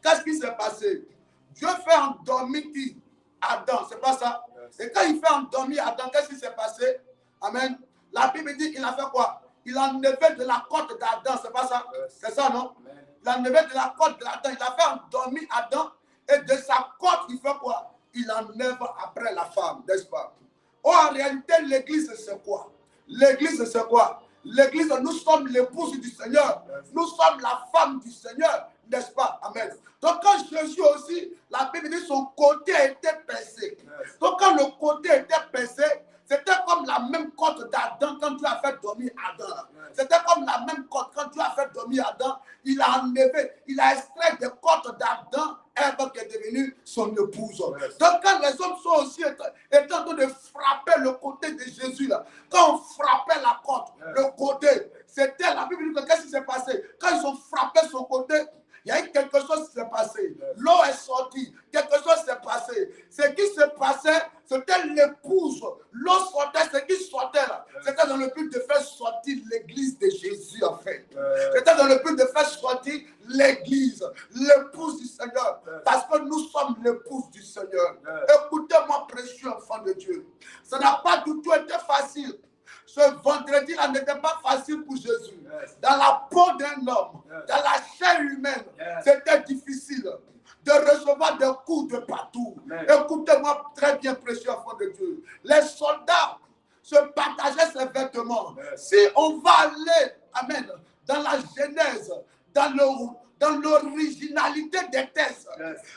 qu'est-ce qui s'est passé? Dieu fait endormir qui? Adam, c'est pas ça. Et quand il fait endormir Adam, qu'est-ce qui s'est passé? Amen. La Bible dit qu'il a fait quoi? Il a enlevé de la côte d'Adam, c'est pas ça? C'est ça, non? Il a enlevé de la côte d'Adam, il a fait endormir Adam, et de sa côte, il fait quoi? Il enlève après la femme, n'est-ce pas? Oh, en réalité, l'église, c'est quoi? L'église, c'est quoi? L'église, nous sommes l'épouse du Seigneur. Nous sommes la femme du Seigneur, n'est-ce pas? Amen. Donc, quand Jésus aussi, la Bible dit son côté a été percé. Donc, quand le côté était percé, c'était comme la même côte d'Adam quand Dieu a fait dormir Adam. C'était comme la même côte quand Dieu a fait dormir Adam. Il a enlevé, il a extrait des côtes d'Adam, Ève qui est devenue son épouse. Donc quand les hommes sont aussi étaient en train de frapper le côté de Jésus, là, quand on frappait la côte, le côté, c'était la Bible dit qu'est-ce qui s'est passé? Quand ils ont frappé son côté, il y a eu quelque chose qui s'est passé. L'eau est sortie. Quelque chose s'est passé. Ce qui s'est passé, c'était l'épouse. L'eau sortait, ce qui sortait là. C'était dans le but de faire sortir l'église de Jésus, en fait. C'était dans le but de faire sortir l'église, l'épouse du Seigneur. Parce que nous sommes l'épouse du Seigneur. Écoutez-moi, précieux enfant de Dieu. Ça n'a pas du tout été facile. Ce vendredi-là n'était pas facile pour Jésus. Dans la peau d'un homme, dans la chair humaine, c'était difficile de recevoir des coups de partout. Écoutez-moi très bien, précieux enfant de Dieu. Les soldats se partageaient ses vêtements. Si on va aller, amen, dans la Genèse, dans l'originalité des textes,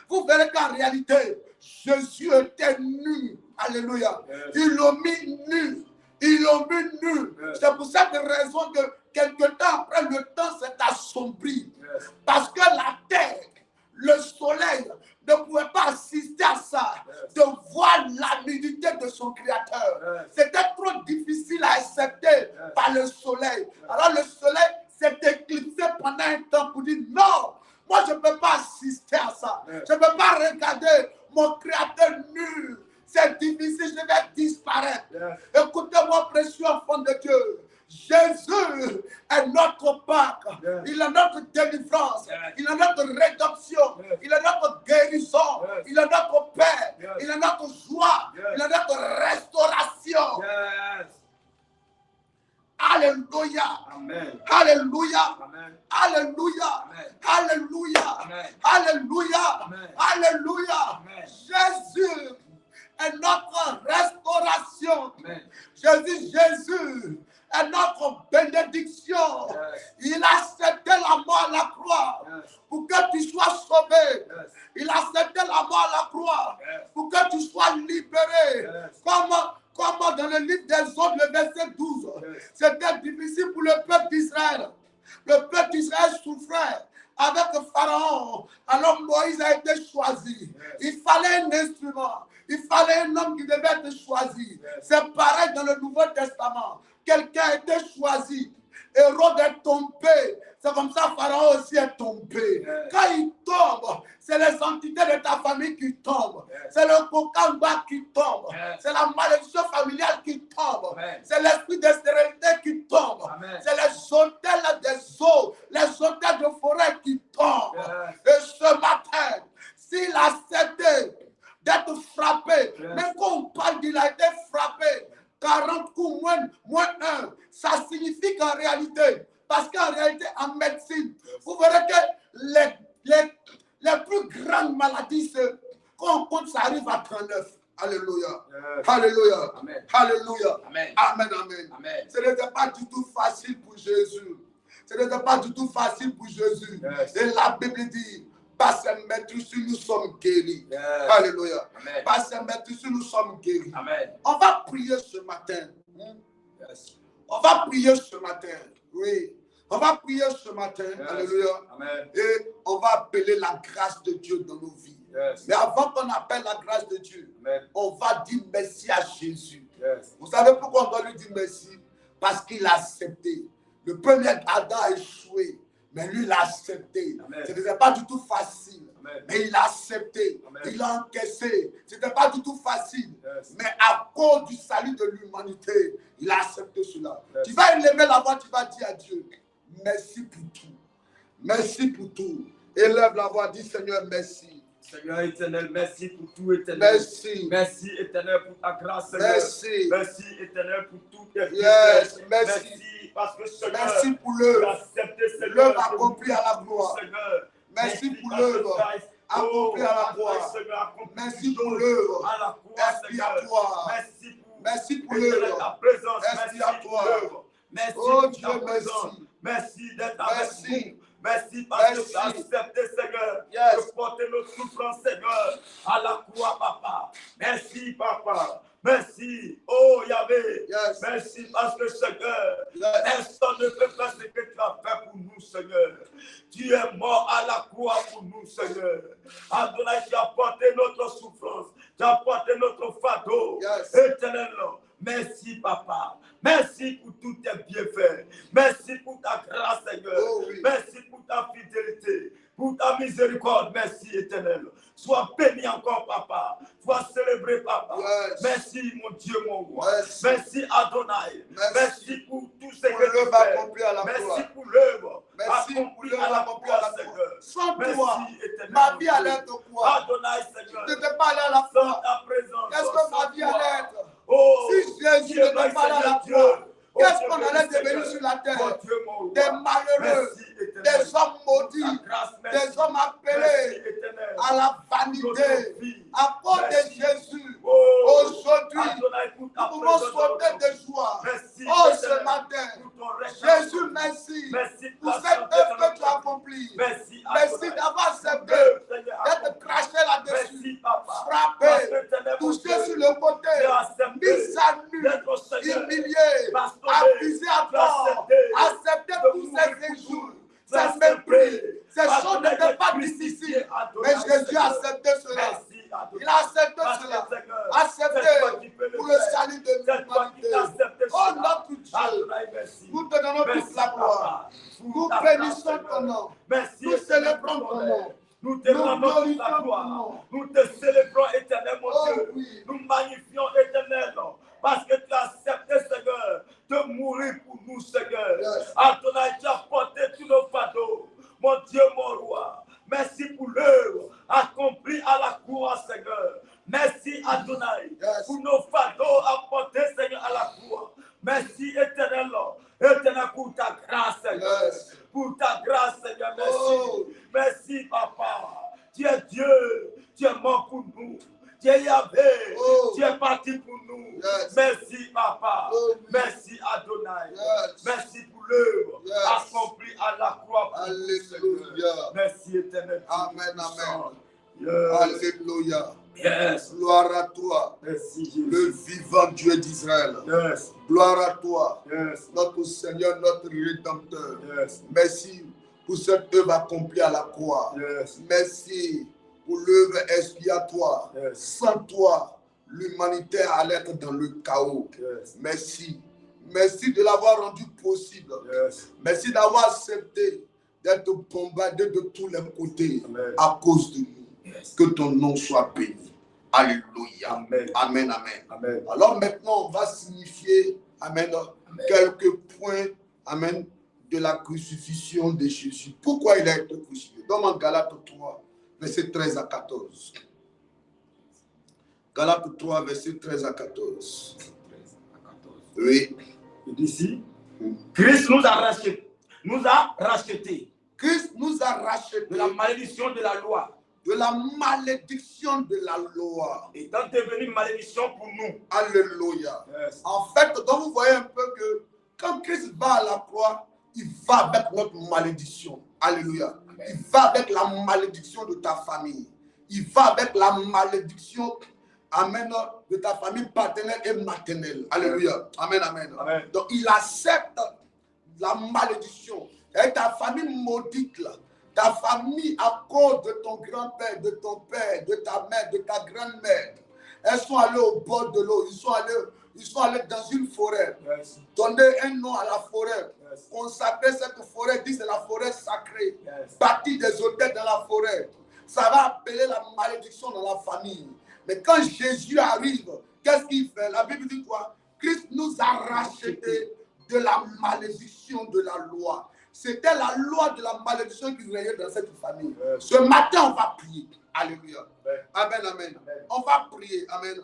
vous verrez qu'en réalité, Jésus était nu. Alléluia. Ils l'ont mis nu. Ils l'ont mis nu. C'est pour cette raison que quelque temps après, le temps s'est assombri. Parce que la terre, le soleil ne pouvait pas assister à ça, de voir la nudité de son créateur. C'était trop difficile à accepter par le soleil. Alors le soleil s'est éclipsé pendant un temps pour dire non, moi je ne peux pas assister à ça. Je ne peux pas regarder mon créateur nu. C'est difficile, je vais disparaître. Écoutez-moi, précieux enfant de Dieu. Jésus est notre Pâque. Il est notre délivrance. Il est notre rédemption. Il est notre guérison. Il est notre paix. Il est notre joie. Il est notre restauration. Alléluia. Amen. Alléluia. Amen. Alléluia. Amen. Alléluia. Amen. Alléluia. Amen. Alléluia. Amen. Jésus est notre restauration. Amen. Jésus est notre bénédiction. Il a accepté la mort à la croix pour que tu sois sauvé. Il a accepté la mort à la croix pour que tu sois libéré. Comme dans le livre des Hommes, le verset 12, c'était difficile pour le peuple d'Israël. Le peuple d'Israël souffrait avec le Pharaon. Alors Moïse a été choisi. Il fallait un instrument. Il fallait un homme qui devait être choisi. C'est pareil dans le Nouveau Testament. Quelqu'un a été choisi. Hérode est tombé. C'est comme ça Pharaon aussi est tombé. Quand il tombe, c'est les entités de ta famille qui tombent. C'est le kokamba qui tombe. C'est la malédiction familiale qui tombe. C'est l'esprit de stérilité qui tombe. C'est les hôtels des eaux, les hôtels de forêt qui tombent. Et ce matin, s'il a accepté d'être frappé, même quand on parle qu'il a été frappé, 40 coups moins 1, ça signifie qu'en réalité, parce qu'en réalité, en médecine, vous verrez que les plus grandes maladies, quand on compte, ça arrive à 39. Alléluia. Alléluia. Amen. Alléluia. Amen. Amen. Amen. Amen. Ce n'était pas du tout facile pour Jésus. Ce n'était pas du tout facile pour Jésus. Yes. Et la Bible dit, par ses maîtrises, nous sommes guéris. Yes. Alléluia. Amen. Par ses maîtrises, nous sommes guéris. Amen. On va prier ce matin. Yes. On va prier ce matin. Oui. On va prier ce matin. Yes. Alléluia. Amen. Et on va appeler la grâce de Dieu dans nos vies. Yes. Mais avant qu'on appelle la grâce de Dieu, Amen. on va dire merci à Jésus. Yes. Vous savez pourquoi on doit lui dire merci? Parce qu'il a accepté. Le premier Adam a échoué, mais lui il a accepté. Amen. Ce n'était pas du tout facile, Amen. mais il a accepté. Amen. Il a encaissé. Ce n'était pas du tout facile, Yes. mais à cause du salut de l'humanité, il a accepté cela. Yes. Tu vas élever la voix, tu vas dire à Dieu, merci pour tout. Merci pour tout. Élève la voix, dis Seigneur, merci. Seigneur éternel, merci pour tout éternel. Merci. Merci éternel pour ta grâce, Seigneur. Merci. Merci éternel pour tout tes Yes, bienfaits. merci. Merci parce que Seigneur, Merci pour tu as l'œuvre. accepté Seigneur. L'œuvre accomplie à la croix. Seigneur. Merci pour parce que l'œuvre Christ, accomplie à la croix. Seigneur, accompli Merci pour tout l'œuvre à la croix, Seigneur. expiatoire. Merci pour, Merci pour éternel, l'œuvre ta présence. Merci pour expiatoire. l'œuvre. Merci Oh pour Dieu, ta présence. merci. Merci d'être avec Merci. nous. Merci parce Merci. que tu as accepté, Seigneur, Yes. de porter nos souffrances, Seigneur, à la croix, Papa. Merci, Papa. Merci. Oh, Yahvé. Yes. Merci parce que, Seigneur, Yes. personne ne peut faire ce que tu as fait pour nous, Seigneur. Tu es mort à la croix pour nous, Seigneur. Adonai, tu as porté notre souffrance. Tu as porté notre fardeau. Yes. Éternellement. Merci, Papa. Merci pour tous tes bienfaits. Merci pour ta grâce, Seigneur. Oh, oui. Merci pour ta fidélité, pour ta miséricorde. Merci, éternel. Sois béni encore, Papa. Sois célébré, Papa. Yes. Merci, mon Dieu, mon roi. Merci. Merci, Adonai. Merci. Merci pour tout ce Pour que tu l'œuvre fais. accomplie à la croix. Merci pour l'œuvre Merci pour accomplie l'œuvre à la accomplie à croix, la croix. Seigneur. Sans Merci, toi, éternel. ma mon vie Dieu. allait être quoi? Adonai, Seigneur. Je n'étais pas allé à la Sans croix. ta présence. Qu'est-ce que ma sans vie toi. allait être? Oh, Si Jésus Dieu, n'était pas allé à la Dieu. croix, Oh, qu'est-ce Dieu, qu'on béni, allait devenir Seigneur. sur la terre? Mon Dieu, mon roi. Des malheureux, Merci, éternel. des hommes maudits, Ta grâce, merci. des hommes Merci, appelés éternel. à la vanité. Notre vie. À cause Merci. de Jésus, Oh, aujourd'hui, Adonai, pour ta nous pouvons présence sauter dans de notre joie. Merci, Oh, éternel, ce matin, pour ton réchauffement. Jésus, merci Merci pour ta cette santé œuvre dans que tu as notre vie. accomplie. Merci, Merci Adonai. d'avoir accepté Œuvre, Seigneur, d'être accomplie. craché là-dessus, Merci, Papa. Parce frappé, que éternel, mon touché Dieu, sur le côté, tu as accepté mis à nu, d'être Seigneur, humilié, bastonné, accusé à tu as tort, accepté accepté de tous mourir ces pour injures, nous. Tu as ces accepté mépris. Ces parce choses qu'on a n'étaient été pas crucifié, difficiles. Adonai, Mais Jésus a Seigneur. accepté cela. Merci, Adonai. Il a accepté Parce que, cela. Seigneur, Accepté c'est toi qui peux le pour le faire. salut de C'est toi qui l'humanité. t'as accepté Oh cela. notre Dieu, Adonai, merci. nous te donnons Merci, toute la gloire. Papa, pour Nous ta bénissons grâce, ton nom. Merci, Nous éternel, célébrons pour ton ton nom. nom. Nous te Nous rendons toute la glorifions ton gloire. nom. Nous te célébrons, éternel, mon Oh Dieu. oui. Nous magnifions, éternel, parce que tu as accepté, Seigneur, de mourir pour nous, Seigneur. Yes. Adonai, tu as porté tous nos fardeaux. Mon Dieu, mon roi. Merci pour l'œuvre accomplie à la croix, Seigneur. Merci, Adonai, Yes. pour nos fardeaux apportés, Seigneur, à la croix. Merci, éternel, éternel, pour ta grâce, Seigneur. Yes. Pour ta grâce, Seigneur. Merci. Oh. Merci, Papa. Tu es Dieu. Tu es mort pour nous. Tu es Yahvé. Oh. Tu es parti pour nous. Yes. Merci, Papa. Oh, oui. Merci, Adonai. Yes. Merci pour l'œuvre Yes. accomplie à la croix pour nous, Seigneur. Alléluia. Merci, éternel. Amen, amen. Yes. Alléluia. Yes. Gloire à toi, Merci, Jésus. le vivant Dieu d'Israël. Yes. Gloire à toi, Yes. notre Seigneur, notre Rédempteur. Yes. Merci pour cette œuvre accomplie à la croix. Yes. Merci pour l'œuvre expiatoire. Yes. Sans toi, l'humanité allait être dans le chaos. Yes. Merci. Merci de l'avoir rendu possible. Yes. Merci d'avoir accepté d'être bombardé de tous les côtés Amen. à cause de nous. Yes. Que ton nom soit béni. Alléluia. Amen. Amen, amen. Amen. Alors maintenant, on va signifier, amen, quelques points, amen, de la crucifixion de Jésus. Pourquoi il a été crucifié? Dans Galates 3, verset 13 à 14. Galates 3, verset 13 à 14. Oui. Il dit ici, Christ nous a rachetés Christ nous a rachetés de la malédiction de la loi, de la malédiction de la loi. étant devenu malédiction pour nous. Alléluia. Yes. En fait, donc vous voyez un peu que quand Christ va à la croix, il va avec notre malédiction. Alléluia. Il va avec la malédiction de ta famille. Il va avec la malédiction, amen, de ta famille paternelle et maternelle. Alléluia. Amen, amen. Amen. Donc, il accepte la malédiction. Et ta famille maudite, là, ta famille à cause de ton grand-père, de ton père, de ta mère, de ta grand-mère, elles sont allées au bord de l'eau. Ils sont allés dans une forêt. Yes. Donner un nom à la forêt. Yes. Consacrer cette forêt, dit c'est la forêt sacrée. Yes. Bâtir des hôtels dans la forêt. Ça va appeler la malédiction dans la famille. Mais quand Jésus arrive, qu'est-ce qu'il fait? La Bible dit quoi? Christ nous a rachetés de la malédiction de la loi. C'était la loi de la malédiction qui régnait dans cette famille. Yes. Ce matin, on va prier. Alléluia. Amen. Amen, amen. Amen. On va prier. Amen.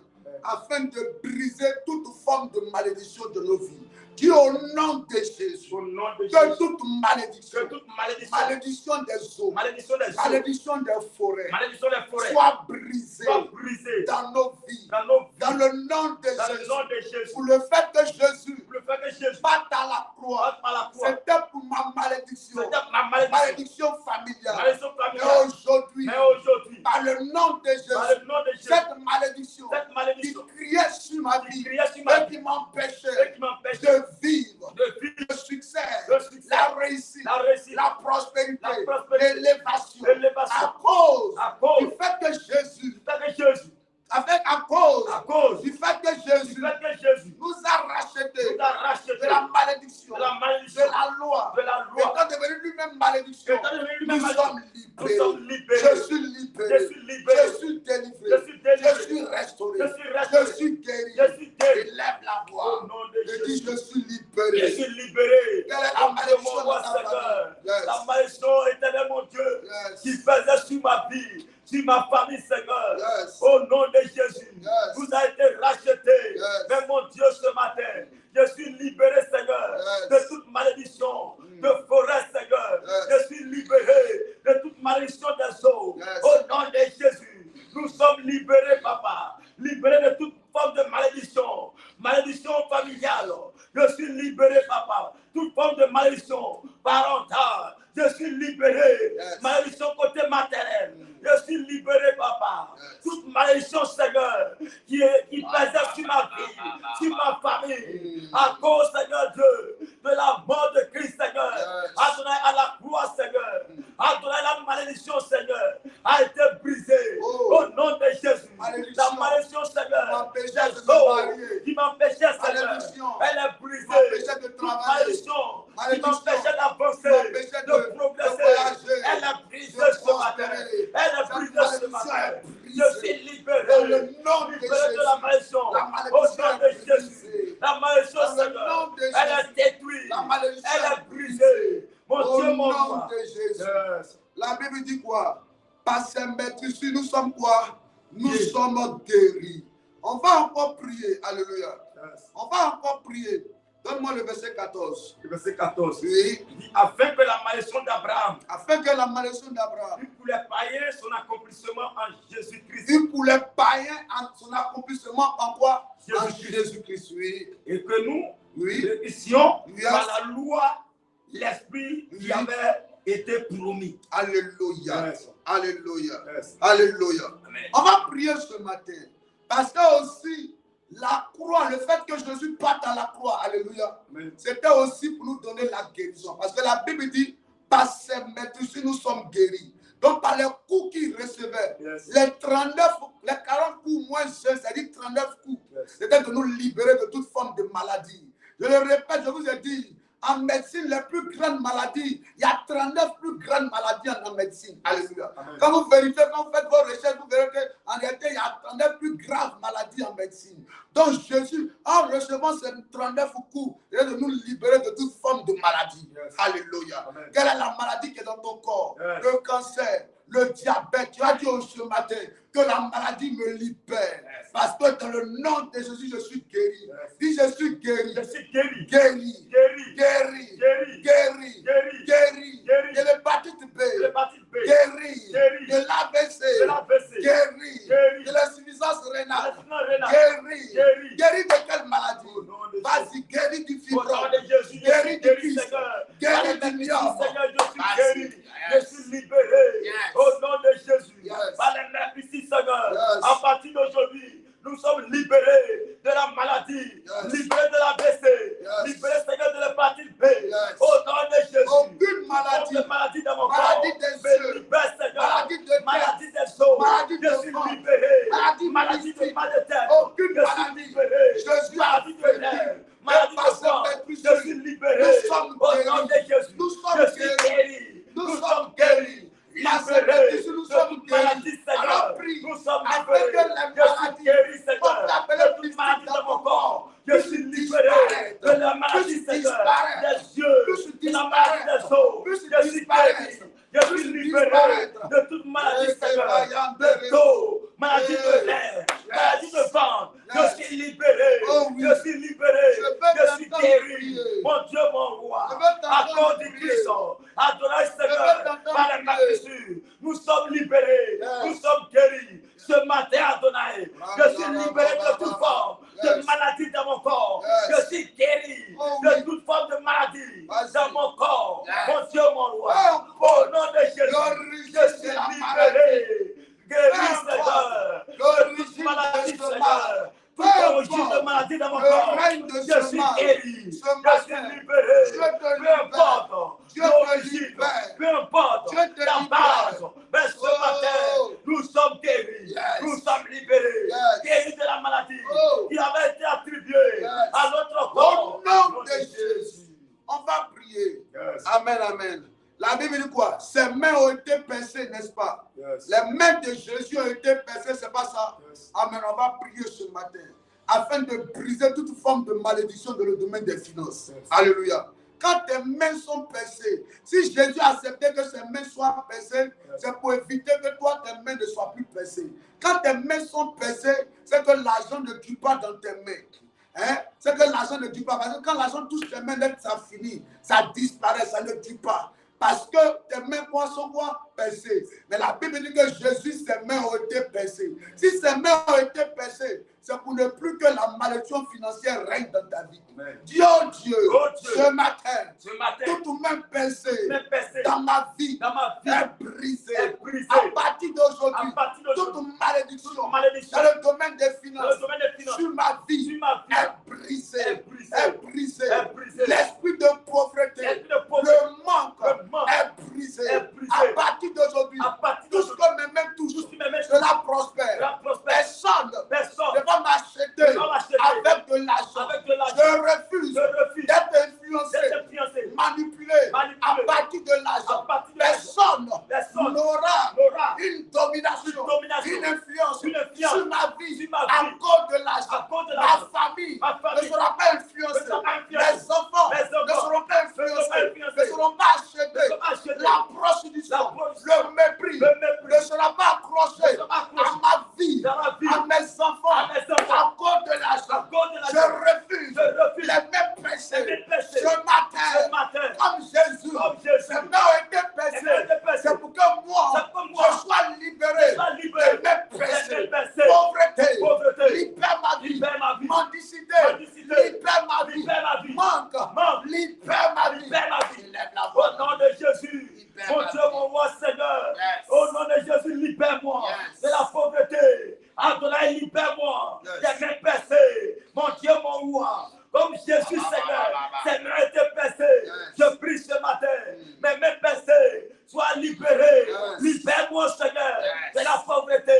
Afin de briser toute forme de malédiction de nos vies. Dis au nom de Jésus Au nom de que Jésus. toute malédiction, Que toute malédiction. malédiction des eaux, Malédiction des eaux. malédiction des forêts, Malédiction des forêts. soit brisée Soit brisée. dans nos vies. Dans nos vies. Dans le nom de Dans le Jésus. nom de Jésus. Pour le fait que Jésus Pour le fait que Jésus batte à la croix, passe par la croix. c'était pour ma malédiction. C'était ma malédiction. Malédiction familiale. Malédiction Mais familiale. aujourd'hui, Mais aujourd'hui, par le nom de par Jésus, le nom de Jésus, cette malédiction cette qui malédiction criait sur ma qui vie criait sur ma et vie qui et m'empêchait qui m'empêche de vivre de vivre le succès, le succès, la réussite, la réussite, la prospérité, la prospérité, l'élévation, l'élévation. à cause à cause du fait que Jésus, que Jésus, à à cause cause du fait que du Jésus fait que Jésus nous a rachetés nous a rachetés de la malédiction, de la de malédiction, la loi, de la loi, étant devenu lui-même malédiction, étant devenu nous lui-même sommes nous libérés. sommes libérés. Je suis libéré. Je suis libéré. Je suis délivré. Je suis délivré. Je suis restauré. Je suis restauré. Je suis guéri. Je suis guéri. Élève la Au voix. nom de Je dis, Jésus. je suis Je libéré. suis libéré. Quelle est la malédiction Mon de roi ta Seigneur. famille? Yes. La malédiction éternelle, mon Dieu, Yes. qui faisait sur ma vie, sur ma famille, Seigneur. Yes. Au nom de Jésus, Yes. vous avez été racheté. Yes. Mais mon Dieu, ce matin, je suis libéré, Seigneur, Yes. de toute malédiction, de forêt, Seigneur. Yes. Je suis libéré de toute malédiction des eaux. Yes. Au nom de Jésus, nous sommes libérés, Papa. Libérés de toute forme de malédiction. Malédiction familiale. Je suis libéré, Papa. Toute forme de malédiction parentale. Je suis libéré. Yes. Malédiction côté maternel. Je suis libéré, Papa. Yes. Toute malédiction, Seigneur, qui pesait sur ma vie, sur ma famille. À cause, Seigneur Dieu, de la mort de Christ, Seigneur. Yes. Adonai à la croix, Seigneur. Adonai, la malédiction, Seigneur, a été brisée. Oh. Au nom de Jésus. Malédiction. La malédiction, Seigneur, M'empêchait des de me eaux marier. qui m'empêchait, Seigneur. Malédiction. Elle est brisée. M'empêchait de Toute travailler. malédiction qui Malédiction. m'empêchait d'avancer, M'empêchait de progresser. voyager, Elle est brisée de ce matin. prospérer. Elle est Cette brisée ce malédiction matin. est brisée. Je suis libéré. Dans le nom de Libéré Jésus. de la malédiction. La Au malédiction nom de est Jésus. brisée. La malédiction, Dans le Seigneur, nom de elle est Jésus. détruite. La malédiction Elle est est brisée. Mon Au Dieu, mon nom roi. de Jésus. Yes. La Bible dit quoi? Par ses maîtrises, nous sommes quoi? Nous Guéris. sommes guéris. On va encore prier. Alléluia. Yes. On va encore prier. Donne-moi le verset 14. Le verset 14. Oui. Il dit, afin que la malédiction d'Abraham Afin que la malédiction d'Abraham, eût pour les païens son accomplissement en Jésus-Christ. eut pour les païens en son accomplissement en quoi? En Jésus-Christ. Jésus-Christ. Oui. Et que nous Oui. bénissions Yes. par la loi l'Esprit qui Oui. avait été promis. Alléluia. Yes. Alléluia. Yes. Alléluia. Amen. On va prier ce matin. Parce que aussi, la croix, le fait que Jésus parte à la croix, alléluia, Amen. c'était aussi pour nous donner la guérison. Parce que la Bible dit, par ses maîtrises, nous sommes guéris. Donc, par les coups qu'il recevait, Yes. les 39, les 40 coups moins 16, c'est-à-dire 39 coups, Yes. c'était de nous libérer de toute forme de maladie. Je le répète, je vous ai dit, en médecine, les plus grandes maladies, il y a 39 plus grandes maladies en médecine. Alléluia. Amen. Quand vous vérifiez, quand vous faites vos recherches, vous verrez qu'en réalité, il y a 39 plus graves maladies en médecine. Donc Jésus, en recevant ces 39 coups, il est de nous libérer de toute forme de maladie. Yes. Alléluia. Amen. Quelle est la maladie qui est dans ton corps? Yes. Le cancer, le diabète. Tu as dit ce matin que la maladie me libère. Yes. Parce que dans le nom de Jésus, je suis guéri. Yes. Dis, je suis guéri. Je suis guéri. Guéri. Guéri. Guéri. Guéri. Guéri. Guéri. Guéri. Guéri. De l'hépatite B. L'hépatite B. Guéri. Guéri. De l'AVC. De l'AVC. Guéri. Guéri. De l'insuffisance rénale. Maintenant, Rénal. Guéri. Guéri. Guéri de quelle maladie? Au nom de Vas-y, guéri du Au nom fibrome. de Jésus, je Guéri suis du guéri, kyste. Seigneur. Guéri Par les de Alléluia. Seigneur, je suis Merci. guéri. Je Yes. suis libéré. Yes. Au nom de Jésus. Yes. Par les mains ici, Seigneur. Yes. À partir d'aujourd'hui, nous sommes libérés de la maladie, Yes. libérés de la BC, Yes. libérés, Seigneur, de l'hépatite B. Yes. Au nom de Jésus. Aucune maladie. Toute maladie dans mon Maladie corps. des Me yeux. libère, Seigneur. Maladie de tête. Maladie des os. Maladie de Je suis ventre. libéré. Maladie Maladie de mystique. mal de tête. Aucune Je suis maladie. libéré. Jésus a Maladie de vaincu. nerfs. Maladie de Dépassé ventre. mes plus Je suis libéré. Nous sommes Au guéris. nom de Jésus. Nous sommes Je suis guéris. guéri. Nous sommes guéris. Parce que Libérés nous de sommes toute guéris. maladie, Alors Seigneur. prie. Nous sommes Afin libérés. que les Je suis maladies, guéri, comme Seigneur. l'appelait De toute mystique maladie dans dans ton mon corps. Je puisse suis libéré disparaître. de la maladie, Puisse Seigneur. disparaître. Des yeux, Puisse de la maladie disparaître. des os. Puisse Je suis disparaître. guéri. Je suis Puisse libéré disparaître. de toute maladie, Et Seigneur. vaillant De dos, maladie Yes. de l'air, maladie de ventre. Yes. Je suis libéré. Oh oui. Je suis libéré. Je veux Je suis t'entendre guéri. prier. Mon Dieu, mon roi. Je veux t'entendre À cause du prier. Christ. Adonai, Je veux Seigneur. t'entendre Par les mains prier. Jésus. Nous sommes libérés. Yes. Nous sommes guéris. Ce matin, Adonai, je suis libéré de toute forme Yes. de maladie dans mon corps. Yes. Je suis guéri Oh de oui. toute forme de maladie Vas-y. dans mon corps. Yes. Mon Dieu, mon roi. Oh, Au nom de Jésus, l'origine je suis de la libéré. Guéri, Peu Seigneur. importe. De toute L'origine maladie, de ce Seigneur. mal. Toute Peu origine importe. de maladie dans mon Le corps. règne de Je ce suis mal. guéri. Ce Je suis matin, libéré. Dieu te Peu libère. importe Dieu te l'origine, libère. peu importe Dieu te la libère. base. Mais ce Oh. matin, nous sommes guéris. Yes. Nous sommes libérés. Yes. Guéris de la maladie Oh. qui avait été attribuée Yes. à notre Au corps. nom de Jésus, on va prier. Yes. Amen, amen. La Bible dit quoi? Ses mains ont été percées, n'est-ce pas? Yes. Les mains de Jésus ont été percées, c'est pas ça? Yes. Amen. On va prier ce matin afin de briser toute forme de malédiction dans le domaine des finances. Yes. Alléluia. Quand tes mains sont percées, si Jésus a accepté que ses mains soient percées, c'est pour éviter que toi, tes mains ne soient plus percées. Quand tes mains sont percées, c'est que l'argent ne tue pas dans tes mains. Hein? C'est que l'argent ne tue pas. Parce que quand l'argent touche tes mains, ça finit. Ça disparaît, ça ne tue pas. Parce que tes mains sont quoi? Percées. Mais la Bible dit que Jésus, ses mains ont été percées. Si ses mains ont été percées, c'est pour ne plus que la malédiction financière règne dans ta vie. Amen. Dieu, Oh Dieu, ce matin, ce matin, toute main percée mes percées dans ma vie dans ma vie est brisée. est brisée. À partir d'aujourd'hui, À partir d'aujourd'hui, toute malédiction toute malédiction dans le domaine des dans finances, le domaine des finances, sur ma vie, sur ma vie, est brisée. est brisée. Est brisée. Est brisée. L'esprit de pauvreté, L'esprit de pauvreté, le manque le manque est brisé. est brisé. À partir d'aujourd'hui, à partir tout ce d'aujourd'hui, que mes mains tout touchent, ce qui me met cela prospère. la prospère, Personne personne ne va m'acheter ne va m'acheter avec de l'argent. avec de l'argent. Je refuse Je refuse d'être influencé, d'être fiancé, manipulé manipulé à partir de à l'argent. partir de l'argent. Personne Personne n'aura n'aura une domination, une domination, une influence une influence sur ma vie sur ma à vie cause de l'argent. à cause de Ma l'argent. famille Ma ne famille sera pas influencée. ne sera pas influencée. Les enfants Les ne enfants seront pas ne seront pas influencés, influencés. ne seront pas achetés. Ne seront pas achetés. La prostitution, La prostitution, le mépris le mépris ne sera pas accroché ne sera pas à accroché ma vie, dans ma vie, à mes enfants, à mes enfants. à cause de à l'argent. cause de Je l'argent. refuse Je refuse les mêmes péchés. les mêmes péchés. Ce matin, Ce matin, comme Jésus, comme Jésus, ces mains ont été les mains percées. étaient percées. C'est pour que moi, C'est pour moi, je sois libéré je sois libéré des mêmes des péchés. mêmes péchés. Pauvreté, Pauvreté, libère ma vie. libère ma vie. Mendicité, Mendicité, libère ma vie. libère ma vie. Manque, Manque, libère ma vie. libère ma vie. Lève la Au voix. nom de Jésus, Libère mon ma Dieu, vie. mon roi Seigneur, Yes. au nom de Jésus, libère-moi Yes. de la pauvreté. Adonai, libère-moi Yes. des mains percées. Mon Dieu, mon roi, comme Jésus, Seigneur, ses mains étaient percées. Yes. Je prie ce matin, mes mains percées, sois libérées. Yes. Libère-moi, Seigneur, Yes. de la pauvreté.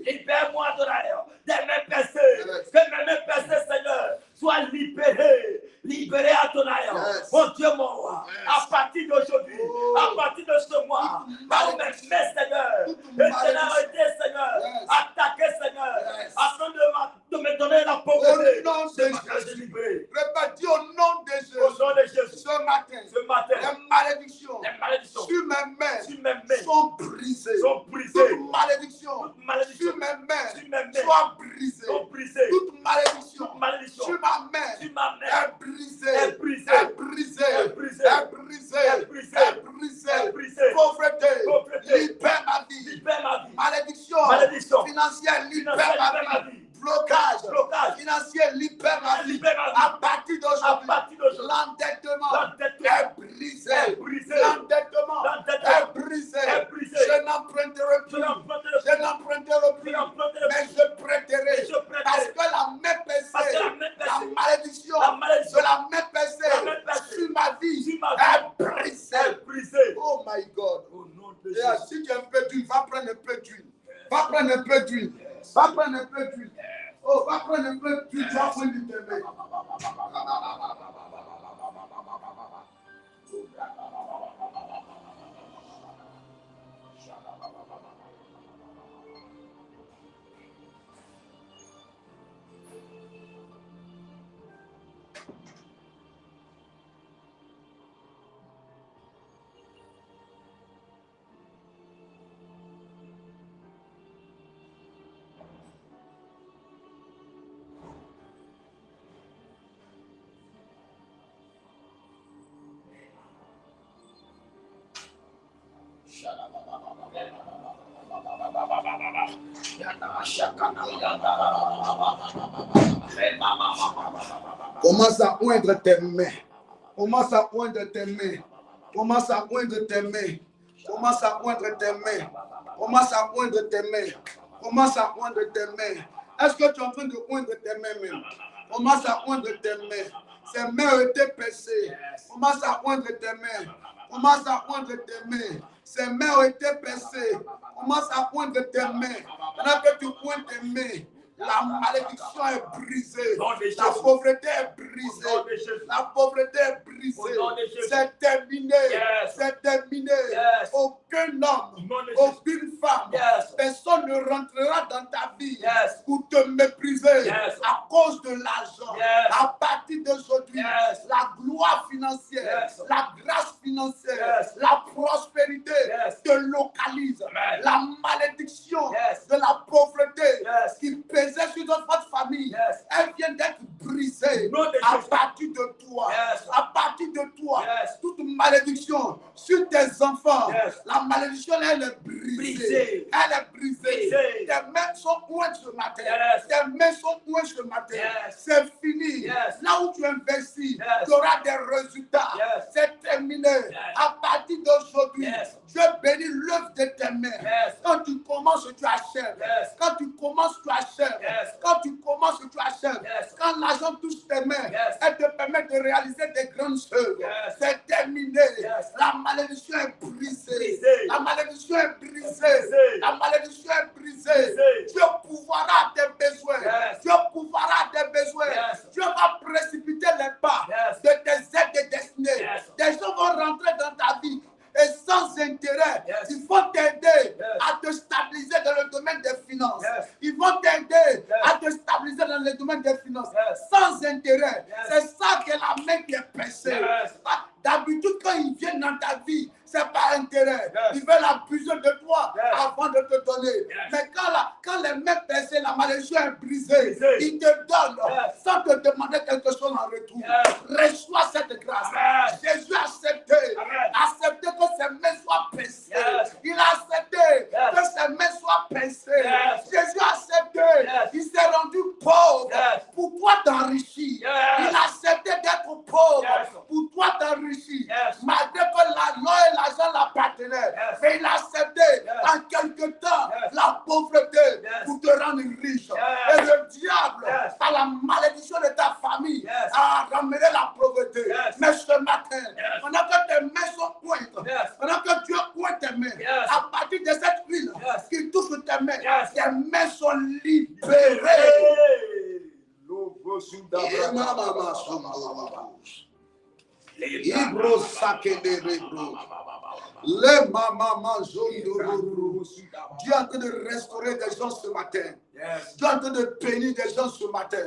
Yes. Libère-moi, Adonai, des mains percées. Yes. Que mes mains percées, Seigneur, soient libérées. Libérées, Adonai. Yes. Mon Dieu, mon roi, Yes. à partir d'aujourd'hui, Oh. à partir de ce mois, Toute par mes malédiction. mains, Seigneur, Toute éternel malédiction. été, Seigneur, Yes. attaqué, Seigneur, Yes. afin de me donner la pauvreté. Au nom de Ce matin, je Jésus. suis libéré. Répète, dis au nom de Jésus. Au nom de Jésus, Ce matin, ce matin, les malédictions les malédictions sur mes mains sur mes mains sont brisées. sont brisées. Toute malédiction Toute malédiction sur mes mains sur mes mains soit brisée. sont brisées. Toute malédiction Toute malédiction sur ma main sur ma main est brisée. est brisée. Est brisée. Est brisée. Est brisée. Est brisée. Est brisée. Est brisée. Pauvreté. Pauvreté. Libère ma vie. libère ma vie. Malédiction. Malédiction. Financière. Libère Financière, ma libère ma vie. vie. Blocage. Blocage. Financier. Libère ma vie. Libère ma vie. À partir À d'aujourd'hui. partir d'aujourd'hui, L'endettement l'endettement est brisé. est brisé. brisé. L'endettement est brisé. Je n'emprunterai plus. Je n'emprunterai plus. Mais je prêterai. Parce que la main percée, la malédiction de la main percée sur ma vie est brisée. Oh my God. Et si tu as un peu d'huile, va prendre un peu d'huile. Va prendre un peu d'huile. Va prendre un peu d'huile. Oh, va prendre un peu d'huile. Tu vas prendre du thé. Commence à oindre tes mains. Commence à oindre tes mains. Commence à oindre tes mains. Commence à oindre tes mains. Commence à oindre tes mains. Commence à oindre tes mains. Est-ce que tu es en train de oindre tes mains même? Commence à oindre tes mains. Ces mains ont été percées. Commence à oindre tes mains. Commence à oindre tes mains. Ces mains ont été percées. Commence à oindre tes mains. Pendant que tu oindres tes mains, la malédiction est brisée. La pauvreté est brisée. La pauvreté est brisée. C'est terminé. C'est terminé. Aucun homme, aucune femme, personne ne rentrera dans ta vie pour te mépriser à cause de l'argent. À partir d'aujourd'hui, la gloire financière, la grâce financière, la prospérité te localise. La malédiction de la pauvreté qui pesait sur votre famille, elle vient d'être brisée à partir de toi. À partir de toi, toute malédiction sur tes enfants, la malédiction elle est brisée. Elle est brisée. Tes mains sont ouvertes ce matin. Tes mains sont ouvertes ce matin. C'est fini. Là où tu investis, tu auras des résultats. C'est terminé. À partir d'aujourd'hui, Dieu bénit l'œuvre de tes mains. Quand tu commences, tu achèves. Quand tu commences, tu achèves. Quand tu commences, tu achèves. Quand l'argent touche tes mains, elle te permet de réaliser des grandes choses. C'est terminé. La malédiction est brisée. La malédiction est brisée. La malédiction est brisée. Dieu pourvoira à tes besoins. Dieu pourvoira à tes besoins. Dieu va précipiter les pas de tes aides destinées. Des gens vont rentrer dans ta vie. Et sans intérêt, ils vont t'aider à te stabiliser dans le domaine des finances. Ils vont t'aider à te stabiliser dans le domaine des finances. Sans intérêt. C'est ça que la main qui est percée. D'habitude, quand ils viennent dans ta vie, c'est pas intérêt. Ils veulent abuser de toi avant de te donner. Mais quand les mains percées, la malédiction est brisée, ils te donnent sans te demander quelque chose en retour. Reçois cette grâce. Jésus a accepté que ses mains soient percées. Il a accepté que ses mains soient percées. Jésus a accepté. Il s'est rendu pauvre pour toi t'enrichir. Il a accepté d'être pauvre pour toi t'enrichir. Malgré que l'argent et l'argent l'appartenaient. Mais il a accepté en quelque temps la pauvreté pour te rendre riche. Et le diable, par la malédiction de ta famille, a ramené la pauvreté. Mais ce matin, pendant que tes mains sont pointes, pendant que Dieu pointe tes mains, à partir de cette huile qui touche tes mains sont libérées. Ibro sakene rebro. Le mama zondo. Dieu est en train de restaurer des gens ce matin. Dieu est en train de bénir des gens ce matin.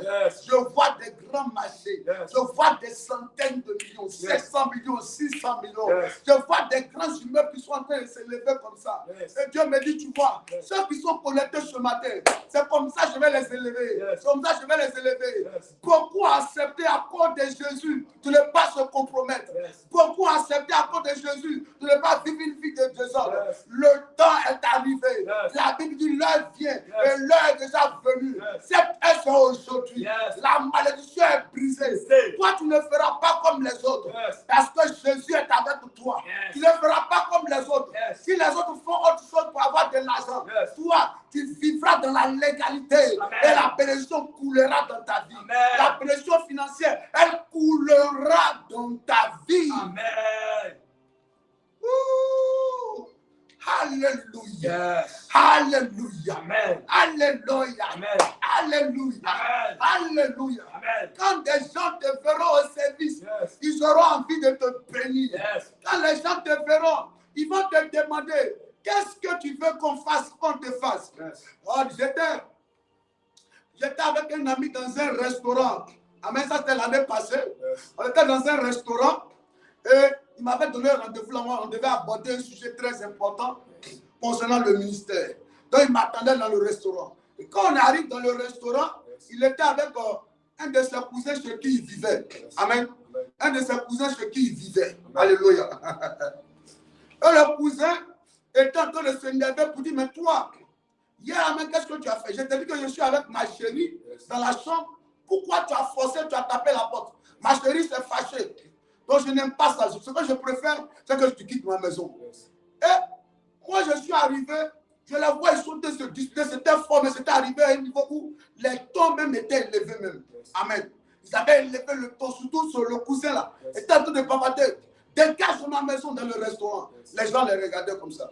Je vois des grands marchés. Je vois des centaines de millions, 700 millions, 600 millions. Je vois des grands immeubles qui sont en train de s'élever comme ça. Et Dieu me dit, tu vois, ceux qui sont connectés ce matin, c'est comme ça que je vais les élever. C'est comme ça que je vais les élever. Beaucoup ont accepté à cause de Jésus de ne pas se compromettre. Beaucoup ont accepté à cause de Jésus de ne pas vivre une vie de désordre. Yes. Le temps est arrivé. Yes. La Bible dit l'heure vient Yes. et l'heure est déjà venue. Yes. Cette heure c'est aujourd'hui. Yes. La malédiction est brisée. Brisée. Toi, tu ne feras pas comme les autres. Yes. Parce que Jésus est avec toi. Yes. Tu ne feras pas comme les autres. Yes. Si les autres font autre chose pour avoir de l'argent, Yes. toi, tu vivras dans la légalité. Amen. Et la bénédiction coulera dans ta vie. Amen. La bénédiction financière, elle coulera dans ta vie. Amen. Ouh. Alléluia. Yes. Alléluia. Amen. Alléluia. Amen. Alléluia. Amen. Alléluia. Amen. Quand des gens te verront au service, Yes. ils auront envie de te bénir. Yes. Quand les gens te verront, ils vont te demander qu'est-ce que tu veux qu'on te fasse. Yes. Oh, j'étais avec un ami dans un restaurant. Amen, ça c'était l'année passée. Yes. On était dans un restaurant et il m'avait donné un rendez-vous là. On devait aborder un sujet très important concernant le ministère. Donc il m'attendait dans le restaurant. Et quand on arrive dans le restaurant, il était avec un de ses cousins chez qui il vivait. Amen. Un de ses cousins chez qui il vivait. Alléluia. Et le cousin était en train de s'énerver pour dire, mais toi, hier, amen, qu'est-ce que tu as fait? Je t'ai dit que je suis avec ma chérie dans la chambre. Pourquoi tu as forcé, tu as tapé la porte? Ma chérie s'est fâchée. Donc je n'aime pas ça. Ce que je préfère, c'est que tu quittes ma maison. Et moi, je suis arrivé, je la vois, ils sont se disputer, c'était fort, mais c'était arrivé à un niveau où les tons même étaient élevés même. Amen. Ils avaient élevé le ton, surtout sur le cousin là. Ils étaient en train de bavarder. Dégage de ma maison dans le restaurant. Les gens les regardaient comme ça.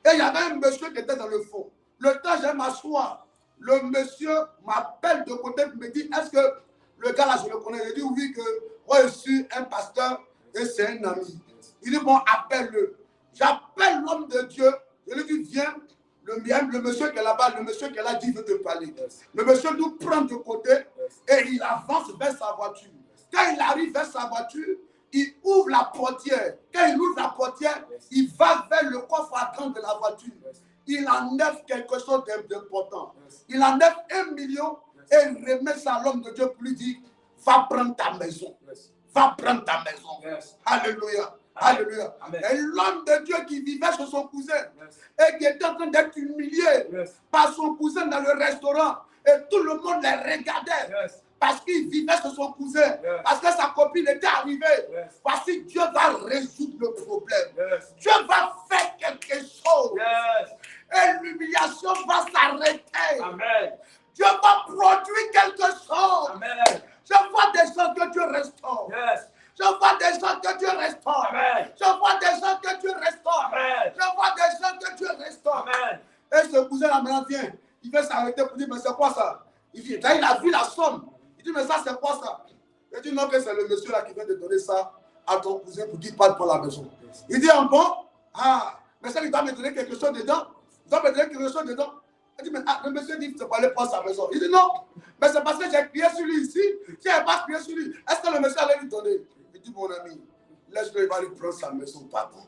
Et il y avait un monsieur qui était dans le fond. Le temps, je m'assois. Le monsieur m'appelle de côté et me dit, est-ce que le gars là, je le connais? Il dit, oui, que moi, je suis un pasteur et c'est un ami. Il dit, bon, appelle-le. J'appelle l'homme de Dieu. Je lui dis, viens. Le monsieur qui est là-bas, le monsieur qui est là, dit, il veut te parler. Le monsieur nous prend de côté et il avance vers sa voiture. Quand il arrive vers sa voiture, il ouvre la portière. Quand il ouvre la portière, il va vers le coffre à gants de la voiture. Il enlève quelque chose d'important. Il enlève 1 million et il remet ça à l'homme de Dieu pour lui dire, va prendre ta maison. Va prendre ta maison. Alléluia. Alléluia. Et l'homme de Dieu qui vivait chez son cousin et qui était en train d'être humilié par son cousin dans le restaurant et tout le monde les regardait parce qu'il vivait chez son cousin, parce que sa copine était arrivée. Voici, Dieu va résoudre le problème. Dieu va faire quelque chose. Et l'humiliation va s'arrêter. Amen. Dieu va produire quelque chose. Amen. Je vois des gens que Dieu restaure. Je vois des gens que Dieu restaure. Amen. Je vois des gens que Dieu restaure. Amen. Je vois des gens que Dieu restaure. Amen. Et ce cousin-là maintenant vient. Il veut s'arrêter pour dire, mais c'est quoi ça? Il dit, là, il a vu la somme. Il dit, mais ça, c'est quoi ça? Il dit, non, que c'est le monsieur là qui vient de donner ça à ton cousin pour qu'il parte pour la maison. Il dit, en bon, ah, mais ça, il doit me donner quelque chose dedans. Il doit me donner quelque chose dedans. Il dit, mais le monsieur dit, c'est pas aller prendre sa maison. Il dit, non, mais c'est parce que j'ai crié sur lui ici. Si je n'ai pas crié sur lui, est-ce que le monsieur allait lui donner? Il dit, mon ami, laisse-le, il va lui prendre sa maison, pardon.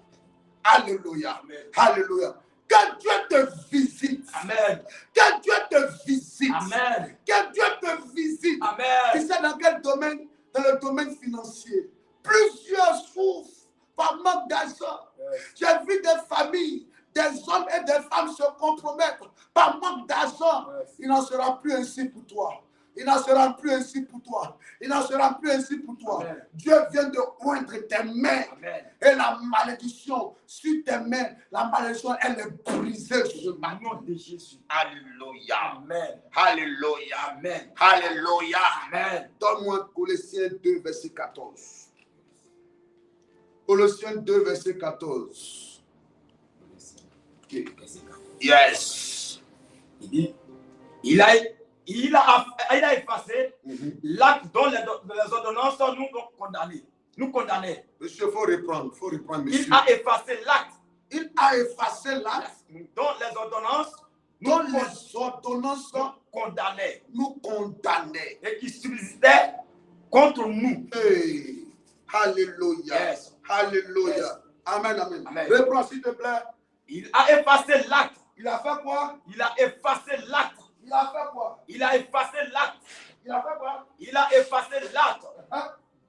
Alléluia. Amen. Alléluia. Que Dieu te visite. Amen. Que Dieu te visite. Amen. Que Dieu te visite. Amen. Tu sais dans quel domaine? Dans le domaine financier. Plusieurs souffrent par manque d'argent. J'ai vu des familles, des hommes et des femmes se compromettre par manque d'argent. Il n'en sera plus ainsi pour toi. Il n'en sera plus ainsi pour toi. Il n'en sera plus ainsi pour toi. Amen. Dieu vient de oindre tes mains. Amen. Et la malédiction sur tes mains, la malédiction, elle est brisée sur le nom de Jésus. Alléluia. Amen. Alléluia. Amen. Alléluia. Amen. Donne-moi Colossiens 2, verset 14. Colossiens 2, verset 14. Okay. Yes. Il dit, il a effacé l'acte dont les ordonnances nous condamnaient. Monsieur, il faut reprendre, monsieur. Il a effacé l'acte. Il a effacé l'acte dont les ordonnances nous condamnaient. Nous condamnaient. Et qui subsistaient contre nous. Hey. Alléluia. Yes. Alléluia. Yes. Amen, amen. Amen. Reprends, s'il te plaît. Il a effacé l'acte. Il a fait quoi? Il a effacé l'acte. Il a fait quoi? Il a effacé l'acte. Il a fait quoi? Il a effacé l'acte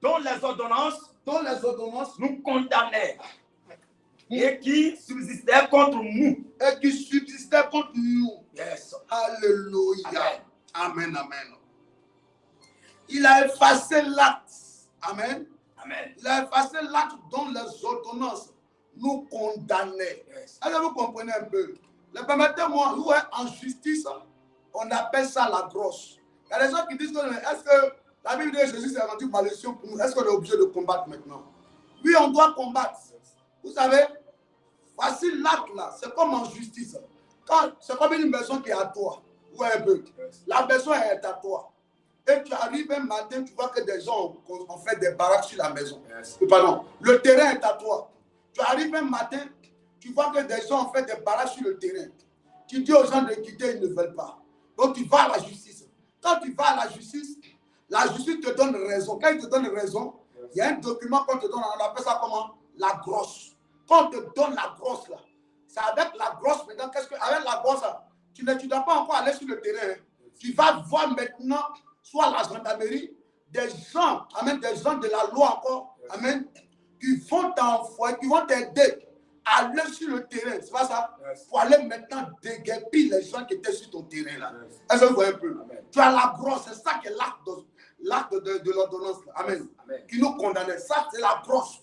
dont les ordonnances nous nous condamnaient. et qui subsistait contre nous. Et qui subsistait contre nous. Yes. Alléluia. Amen, amen. Il a effacé l'acte. Amen. Amen. Il a effacé l'acte dont les ordonnances nous condamnaient. Yes. Est-ce que vous comprenez un peu? Permettez-moi, nous, en justice, on appelle ça la grosse. Il y a des gens qui disent que est-ce que la Bible de Jésus s'est rendue malédiction pour nous? Est-ce qu'on est obligé de combattre maintenant? Oui, on doit combattre. Vous savez, voici l'acte là, c'est comme en justice. C'est comme une maison qui est à toi. Ouais, un peu. La maison est à toi. Et tu arrives un matin, tu vois que des gens ont fait des baraques sur la maison. Yes. Pardon, le terrain est à toi. Tu arrives un matin, tu vois que des gens ont fait des baraques sur le terrain. Tu dis aux gens de quitter, ils ne veulent pas. Donc tu vas à la justice. Quand tu vas à la justice te donne raison. Quand il te donne raison, il y a un document qu'on te donne, on appelle ça comment? La grosse. Quand on te donne la grosse là, c'est avec la grosse maintenant, avec la grosse là, tu ne dois pas encore aller sur le terrain. Tu vas voir maintenant, soit la gendarmerie, des gens, amen, des gens de la loi encore, amen, qui vont t'envoyer, qui vont t'aider à aller sur le terrain, c'est pas ça? Pour aller maintenant déguerpir les gens qui étaient sur ton terrain là. Est-ce que vous voyez un peu? Amen. Tu as la grosse, c'est ça qui est l'acte de l'ordonnance, amen, qui nous condamnait. Ça, c'est la grosse.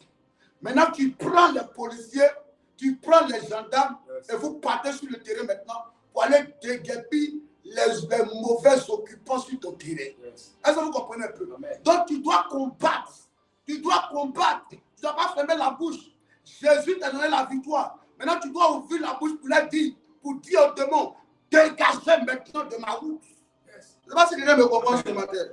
Maintenant, tu prends les policiers, tu prends les gendarmes et vous partez sur le terrain maintenant pour aller déguerpir les mauvais occupants sur ton terrain. Est-ce que vous comprenez un peu? Amen. Donc, tu dois combattre. Tu dois combattre. Tu ne dois pas fermer la bouche. Jésus t'a donné la victoire. Maintenant, tu dois ouvrir la bouche pour dire aux démons, dégagez maintenant de ma route. Je ne sais pas si quelqu'un me comprend ce matin.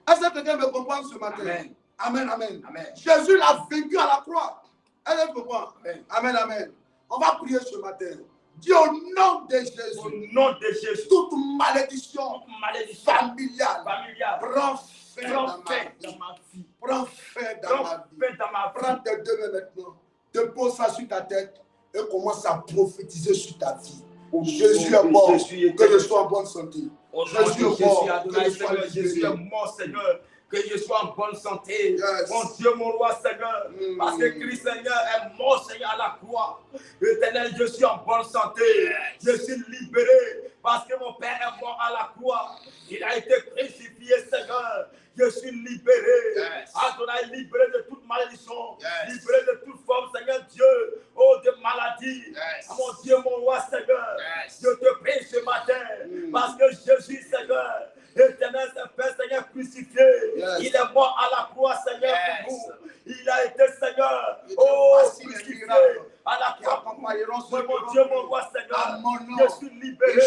Est-ce que quelqu'un me comprend ce matin? Amen. Amen, amen. Amen. Jésus l'a vaincu à la croix. Est-ce que tu comprends? Amen. Amen, amen. On va prier ce matin. Dis au nom de Jésus. Au nom de Jésus. Toute malédiction familiale. Prends fin dans ma vie. Prends fin dans ma vie. Prends tes deux mains maintenant. Te pose ça sur ta tête et commence à prophétiser sur ta vie. Jésus est mort. Que je sois en bonne santé. Jésus est mort. Jésus est mort, Seigneur. Que je sois en bonne santé. Yes. Mon Dieu, mon roi, Seigneur. Parce que Christ, Seigneur, est mort, Seigneur, à la croix. Éternel, je suis en bonne santé. Je suis libéré. Parce que mon Père est mort à la croix. Il a été crucifié, Seigneur. Je suis libéré. Adonai, libéré de toute malédiction. Libéré de toute forme, Seigneur Dieu. Oh, de maladie. Mon Dieu, mon roi, Seigneur. Je te prie ce matin. Parce que Jésus, Seigneur, Éternel, Seigneur crucifié. Il est mort à la croix, Seigneur, pour vous. Il a été, Seigneur, crucifié à la croix. Mon Dieu, mon roi, Seigneur, je suis libéré.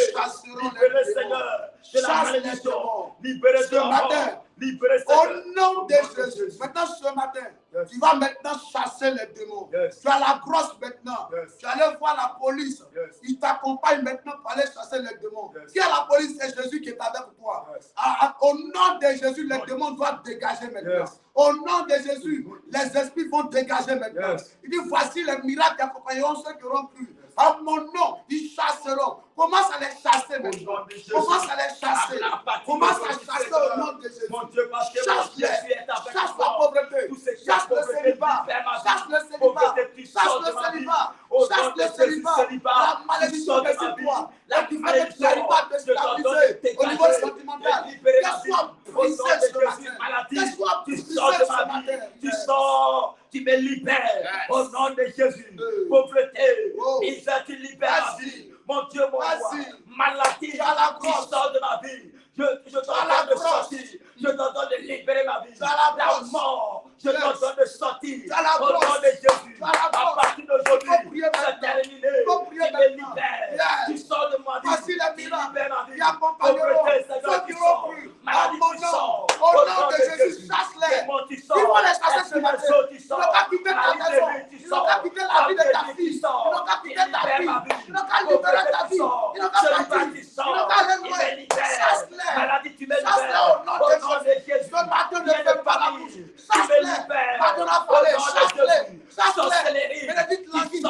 Libéré, Seigneur, de la malédiction. Libéré de la mort. Libéré, au nom de Jésus. Maintenant, ce matin, tu vas maintenant chasser les démons. Tu as la grosse maintenant. Tu allais voir la police. Il t'accompagne maintenant pour aller chasser les démons. Si la police, c'est Jésus qui est avec toi. Au nom de Jésus, les démons doivent dégager maintenant. Au nom de Jésus, les esprits vont dégager maintenant. Il dit, voici les miracles qui accompagneront ceux qui auront cru. À mon nom, ils chasseront. Commence à les chasser maintenant. Commence à les chasser. Commence à chasser au nom de Jésus. Mon Dieu, parce que chasse-les. Chasse la pauvreté. Chasse le célibat. Chasse le célibat. Chasse le célibat. Chasse le célibat. La malédiction de ce toi. La différence de célibat déstabilisée au niveau sentimental. Qu'elle soit brisée ce matin. Qu'elle soit brisée ce matin. Tu sors. Tu me libères au nom de Jésus. Pauvreté, misère, tu libères ma vie. Mon Dieu, mon roi, maladie, tu sors de ma vie. Je t'ordonne de sortir. Je t'ordonne de libérer ma vie. La mort, je t'ordonne de sortir. Au nom de Jésus. À partir d'aujourd'hui, c'est terminé. Tu me libères. Tu sors de ma vie. Tu libères ma vie. Pauvreté, Seigneur, tu sors. Maladie, tu sors. Au nom de Jésus, chasse-les. Il faut les chasser ce matin. Ils n'ont qu'à quitter ta maison. Ils n'ont qu'à quitter la vie de ta fille. Ils n'ont qu'à quitter ta vie. Ils n'ont qu'à libérer ta vie. Ils n'ont qu'à partir. Ils n'ont qu'à aller loin. Chasse-les. Maladie, tu me chasse-les libères. au nom de Jésus. Ce matin, ne ferme pas la bouche. Chasse-les. Pardonne la parole. Chasse-les. Chasse-les. Bénédicte la vie.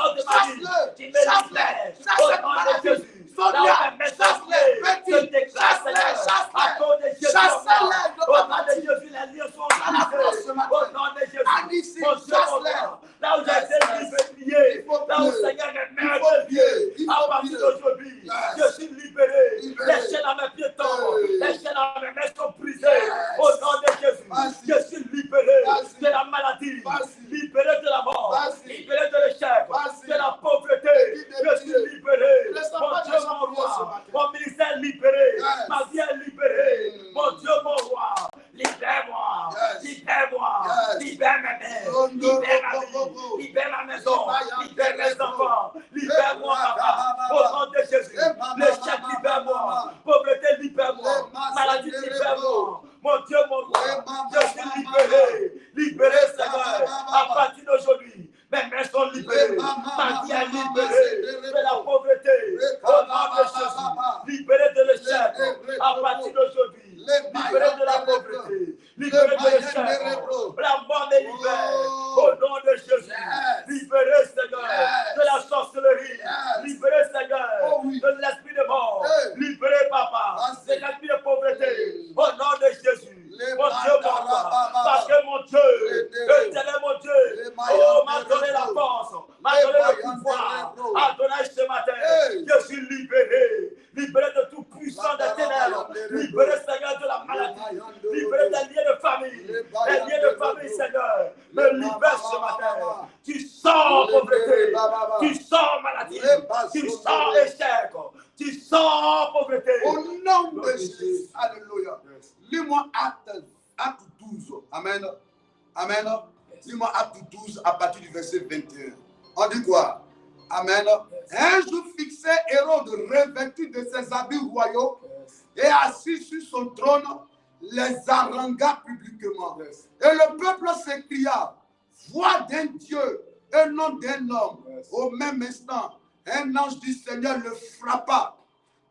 ta vie est libérée de la pauvreté. Au nom de Jésus, libéré de l'échec à partir d'aujourd'hui. Libéré de la pauvreté, libéré de l'échec. La mort me libère. Au nom de Jésus, libéré, Seigneur, de la sorcellerie. Libéré, Seigneur, de l'esprit de mort. Libéré, Papa, de l'esprit de pauvreté. Au nom de Jésus. Mon Dieu, mon roi, parce que mon Dieu, éternel mon Dieu, oh, m'a donné la force, m'a donné le pouvoir, a donné ce matin. Je suis libéré, libéré de tout puissant des ténèbres, libéré, Seigneur, de la maladie, libéré des liens de famille, des liens de famille, Seigneur, me libère ce matin. Tu sors pauvreté, tu sors maladie, tu sors échec, tu sors pauvreté. Au nom de Jésus, alléluia. Lis-moi Acte 12. Amen. Amen. Lis-moi Acte 12 à partir du verset 21. On dit quoi? Amen. Un jour fixé, Hérode, revêtu de ses habits royaux et assis sur son trône, les harangua publiquement. Et le peuple s'écria, voix d'un Dieu et non d'un homme. Au même instant, un ange du Seigneur le frappa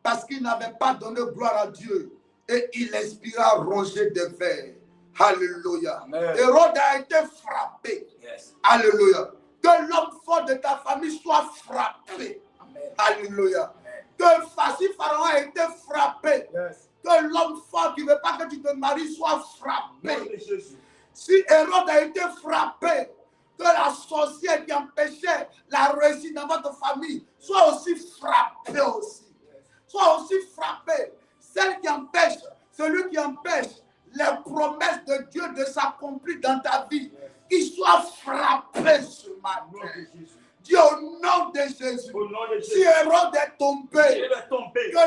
parce qu'il n'avait pas donné gloire à Dieu. Et il expira rongé de fer. Alléluia. Hérode a été frappé. Alléluia. Que l'homme fort de ta famille soit frappé. Alléluia. Que si Pharaon a été frappé. Que l'homme fort qui ne veut pas que tu te maries soit frappé. Si Hérode a été frappé, que la sorcière qui empêchait la réussite dans votre famille soit aussi frappée aussi. Soit aussi frappée. Celle qui empêche, celui qui empêche les promesses de Dieu de s'accomplir dans ta vie, qu'il soit frappé ce matin. Dis au nom de Jésus, si Hérode est tombé, que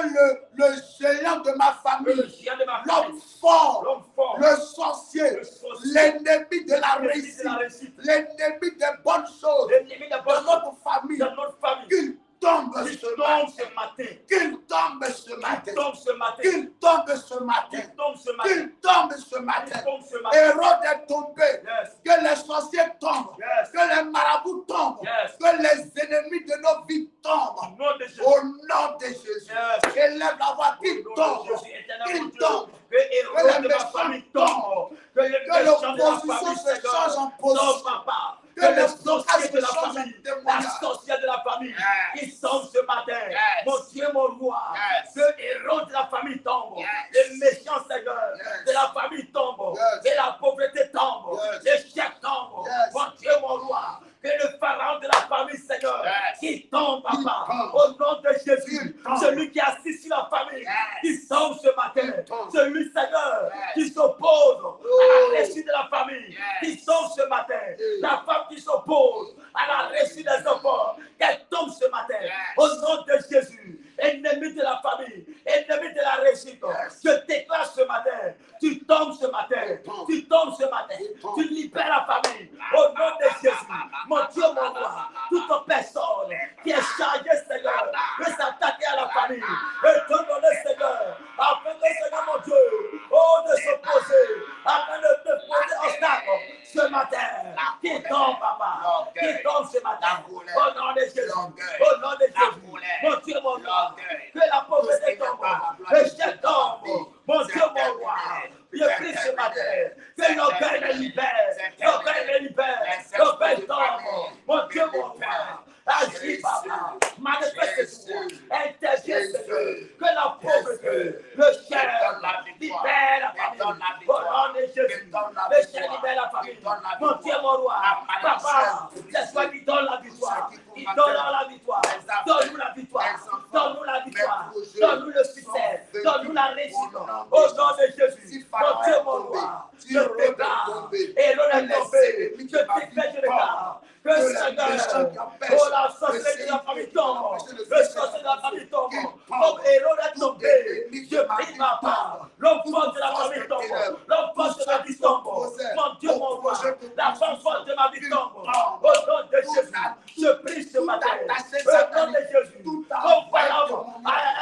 le géant de ma famille, l'homme fort, le sorcier, l'ennemi de la réussite, l'ennemi des bonnes choses de notre famille, qu'il tombe ce matin. Qu'il tombe ce matin. Qu'il tombe ce matin. Qu'il tombe ce matin. Hérode est tombé. Que les sorciers tombent. Que les marabouts tombent. Que les ennemis de nos vies tombent. Au nom de Jésus. Élève la voix. Qu'il tombe. Qu'il tombe. Que les méchants tombent. Que l'opposition se change en position. Que les sorciers de la famille, la sorcière de la famille, qui tombe ce matin, mon Dieu, mon roi, que Hérode de la famille tombe, les méchants seigneurs de la famille tombent, et la pauvreté tombe, l'échec tombe, mon Dieu, mon roi, que le pharaon de la famille, Seigneur, qui tombe, papa, au nom de Jésus, celui qui est assis sur la famille, qui tombe ce matin, celui, Seigneur, qui s'oppose à la réussite de la famille, qui tombe ce matin, la femme qui s'oppose à la réussite des enfants, qu'elle tombe ce matin, au nom de Jésus, ennemi de la famille, ennemi de la réussite, je déclare ce matin, tu tombes ce matin, tu tombes ce matin, tu libères la famille, au nom de Jésus, mon Dieu, mon roi, toute personne qui est chargée, Seigneur, de s'attaquer à la famille, et te donner, Seigneur, afin que, Seigneur, mon Dieu, oh, de s'opposer, afin de te poser obstacle ce matin, qui tombe, papa, qui tombe ce matin, au nom de Jésus, au nom de Jésus, mon Dieu, mon roi, que la pauvreté tombe, le chef tombe, mon Dieu, mon roi, je prie ce matin, que l'orgueil me libère, l'orgueil me libère, l'orgueil tombe, mon Dieu, mon roi, agis, papa, manifeste-toi, interviens, Seigneur, que la pauvreté, le chef, libère la famille, au nom de Jésus, le chef libère la famille, mon Dieu, mon roi, papa, c'est toi qui donne la victoire, qui donne la victoire, donne-nous la victoire, donne-nous la victoire, donne-nous le succès, donne-nous la réussite, au nom de Jésus, mon Dieu, mon roi, je déclare, et l'on est tombé, je déclare, que Seigneur, oh la sorcellerie de la famille tombe, le sorcier de la famille tombe, comme Hérode est tombé, je prie ma part, l'homme fort de la famille tombe, l'homme fort de ma vie tombe, mon Dieu, mon roi, la femme forte de ma vie tombe, au nom de Jésus, je prie ce matin, au nom de Jésus, comme Pharaon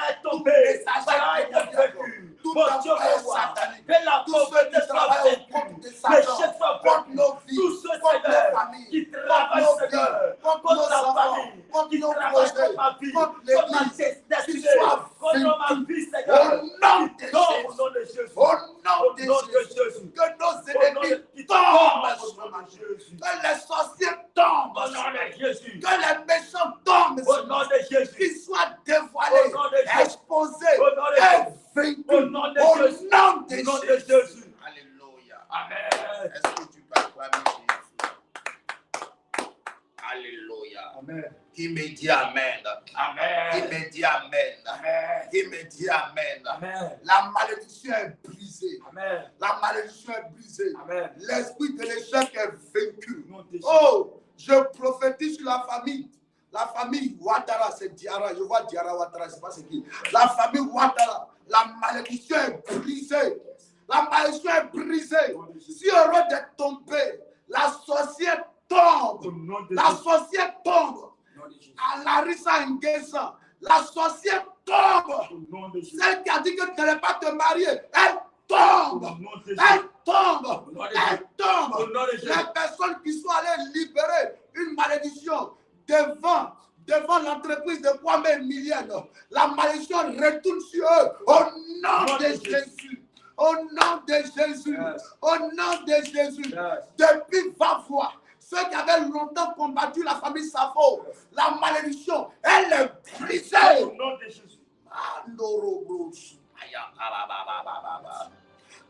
est tombé, Pharaon a été vaincu. Mon Dieu, mon roi, que la pauvreté soit vaincue, le chef soit vaincu, tous ceux, Seigneur, qui travaillent, Seigneur, contre la famille, contre qui nos travaille projets, contre ma vie, contre contre ma l'église, destinée, qui soit contre ma vaincu vie, au Seigneur. nom de Tombe au Jésus. nom de Jésus. Au nom de Jésus. Jésus. Que nos Au nom ennemis de tombent sur au nom ma de vie. Jésus. Que les sorciers tombent Au sur nom ma de vie. Jésus. Que les méchants tombent Au sur nom ma de vie. Jésus. Qu'ils soient dévoilés, Au nom de Jésus. exposés Au nom de et Jésus. vaincus. Au nom de Au Jésus. nom de Au nom de Jésus. Jésus. Alléluia. Amen. Est-ce que tu peux acclamer Jésus? Alléluia. Amen. Qui me dit Amen. Amen. Qui me dit Amen. Amen. Qui me dit Amen. Amen. La malédiction est brisée. Amen. La malédiction est brisée. Amen. L'esprit de l'échec est vaincu. Au nom de Jésus. Oh, je prophétise sur la famille. La famille Ouattara, c'est Diarra. Je vois Diarra Ouattara, je ne sais pas c'est qui. La famille Ouattara, la malédiction est brisée. La malédiction est brisée. Si Hérode est tombé, la sorcière tombe. Au nom de La Jésus. sorcière tombe. Au nom de Jésus. À Larissa Nguessa, la sorcière tombe. Au nom de Jésus. Celle qui a dit que tu n'allais pas te marier, elle Au tombe. nom de Jésus. Elle tombe. Au nom de Elle Jésus. tombe. Au nom de Jésus. Les personnes qui sont allées libérer une malédiction devant l'entreprise de Kwame Millienne, la malédiction retourne sur eux. Au nom de Jésus. Au nom de Jésus. Yes. Au nom de Jésus. Yes. Depuis va voir. Ceux qui avaient longtemps combattu la famille Safo, la malédiction, elle est brisée. Au nom de Jésus.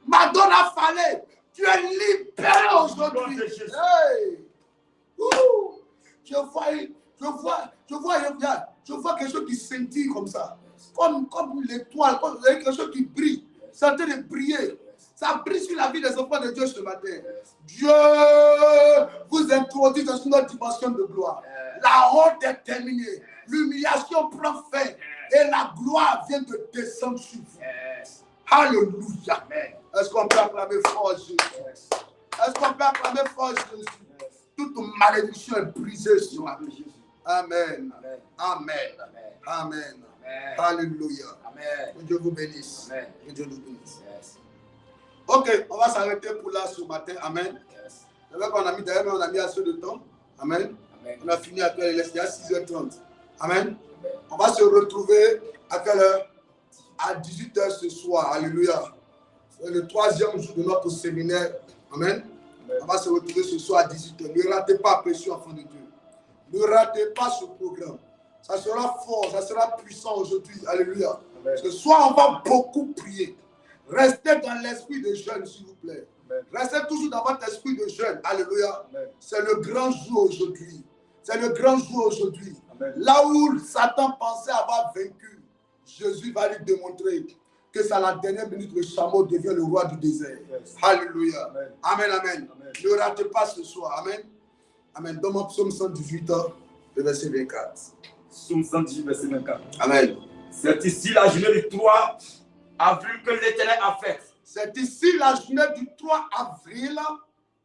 Madonna Fallé, tu es libéré aujourd'hui. Au nom de Jésus. Hey. Ouh. Je vois quelque chose qui scintille comme ça. Comme l'étoile, comme quelque chose qui brille. C'est en train de briller. Ça brille sur la vie des enfants de Dieu ce matin. Dieu vous introduit dans une autre dimension de gloire. La honte est terminée. L'humiliation prend fin. Et la gloire vient de descendre sur vous. Alléluia. Est-ce qu'on peut acclamer fort Jésus? Est-ce qu'on peut acclamer fort Jésus? Toute malédiction est brisée sur la vie. Amen. Amen. Amen. Alléluia. Que Dieu vous bénisse. Que Dieu nous bénisse. Ok, on va s'arrêter pour là ce matin. Amen. C'est vrai qu'on a mis derrière, mais on a mis assez de temps. Amen. On a fini à 6h30. Amen. On va se retrouver à quelle heure? À 18h ce soir. Alléluia. C'est le 3e jour de notre séminaire. Amen. On va se retrouver ce soir à 18h. Ne ratez pas, précieux enfants de Dieu. Ne ratez pas ce programme. Ça sera fort, ça sera puissant aujourd'hui. Alléluia. Ce soir, on va beaucoup prier. Restez dans l'esprit de jeûne, s'il vous plaît. Restez toujours dans votre esprit de jeûne. Alléluia. C'est le grand jour aujourd'hui. C'est le grand jour aujourd'hui. Là où Satan pensait avoir vaincu, Jésus va lui démontrer que c'est à la dernière minute le chameau devient le roi du désert. Alléluia. Amen, amen. Ne ratez pas ce soir. Amen. Amen. Dans mon psaume 118, le verset 24. Psaume 118, verset 24. Amen. C'est ici la journée du 3 avril que l'Éternel a faite. C'est ici la journée du 3 avril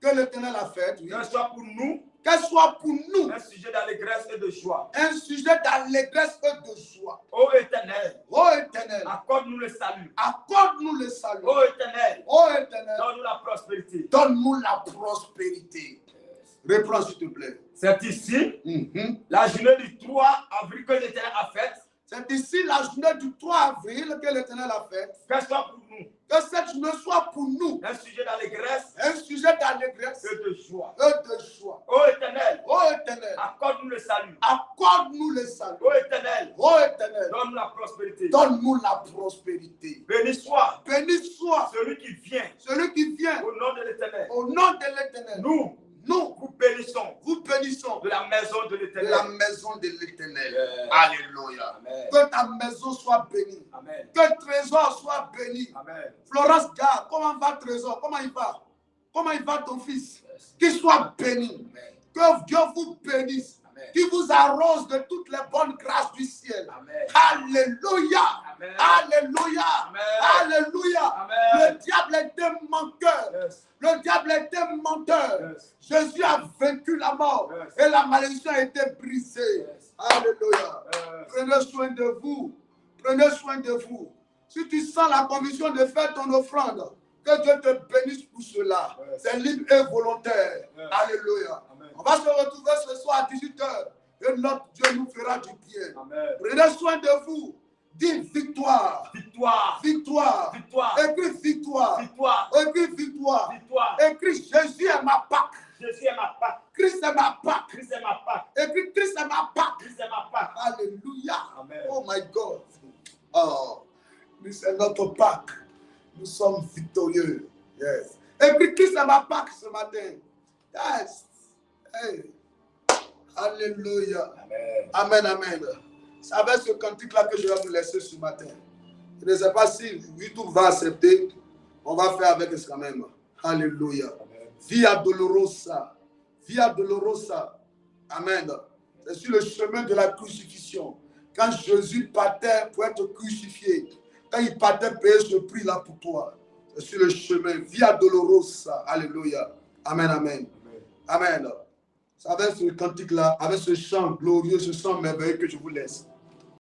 que l'Éternel a faite. Oui. Qu'elle soit pour nous Qu'elle soit pour nous un sujet d'allégresse et de joie. un sujet d'allégresse et de joie. Ô Éternel, Ô Éternel, accorde-nous le salut. accorde-nous le salut. Ô Éternel, Ô Éternel, donne-nous la prospérité. donne-nous la prospérité. Reprends s'il te plaît. C'est ici Mhm. la journée du 3 avril que l'Éternel a faite. C'est ici la journée du 3 avril que l'Éternel a faite. Qu'elle soit pour nous Que cette journée soit pour nous un sujet d'allégresse un sujet d'allégresse et de joie. et de joie. Ô Éternel, Ô Éternel, accorde-nous le salut. accorde-nous le salut. Ô Éternel, Ô Éternel, donne-nous la prospérité. donne-nous la prospérité. Béni soit Béni soit celui qui vient celui qui vient au nom de l'Éternel. au nom de l'Éternel. Nous Nous bénissons vous bénissons de la maison de de l'Éternel. la maison de l'Éternel. Yes. Alléluia. Amen. Que ta maison soit bénie. Amen. Que Trésor soit béni. Amen. Florence Gare, comment va Trésor? Comment il va? Comment il va ton fils? Qu'il soit béni. Amen. Que Dieu vous bénisse. Amen. Qu'il vous arrose de toutes les bonnes grâces du ciel. Amen. Alléluia. Amen. Alléluia. Amen. Alléluia. Amen. Le diable était menteur. Yes. Le diable était menteur. Yes. Jésus a vaincu la mort. Yes. Et la malédiction a été brisée. Yes. Alléluia. Yes. Prenez soin de vous. Prenez soin de vous. Si tu sens la conviction de faire ton offrande, que Dieu te bénisse pour cela. Yes. C'est libre et volontaire. Yes. Alléluia. Amen. On va se retrouver ce soir à 18h. et notre Dieu nous fera du bien. Amen. Prenez soin de vous. Dites victoire. Victoire. Victoire. Victoire. Écris victoire. Victoire. Écris victoire. Victoire. Écris Jésus est ma Pâque. Jésus est ma Pâque. Christ est ma Pâque. Christ est ma Pâque. Écris Christ est ma Pâque. Christ est ma Pâque. Alléluia. Amen. Oh my God. Oh, c'est notre Pâque. Nous sommes victorieux. Yes. Écris Christ est ma Pâque ce matin. Yes. Hey. Alléluia. Amen. Amen, amen. C'est avec ce cantique-là que je vais vous laisser ce matin. Je ne sais pas si YouTube va accepter. On va faire avec ce quand même. Alléluia. Amen. Via Dolorosa. Via Dolorosa. Amen. C'est sur le chemin de la crucifixion. Quand Jésus partait pour être crucifié, quand il partait payer ce prix-là pour toi, c'est sur le chemin. Via Dolorosa. Alléluia. Amen, amen. Amen. C'est avec ce cantique-là, avec ce chant glorieux, ce chant merveilleux que je vous laisse.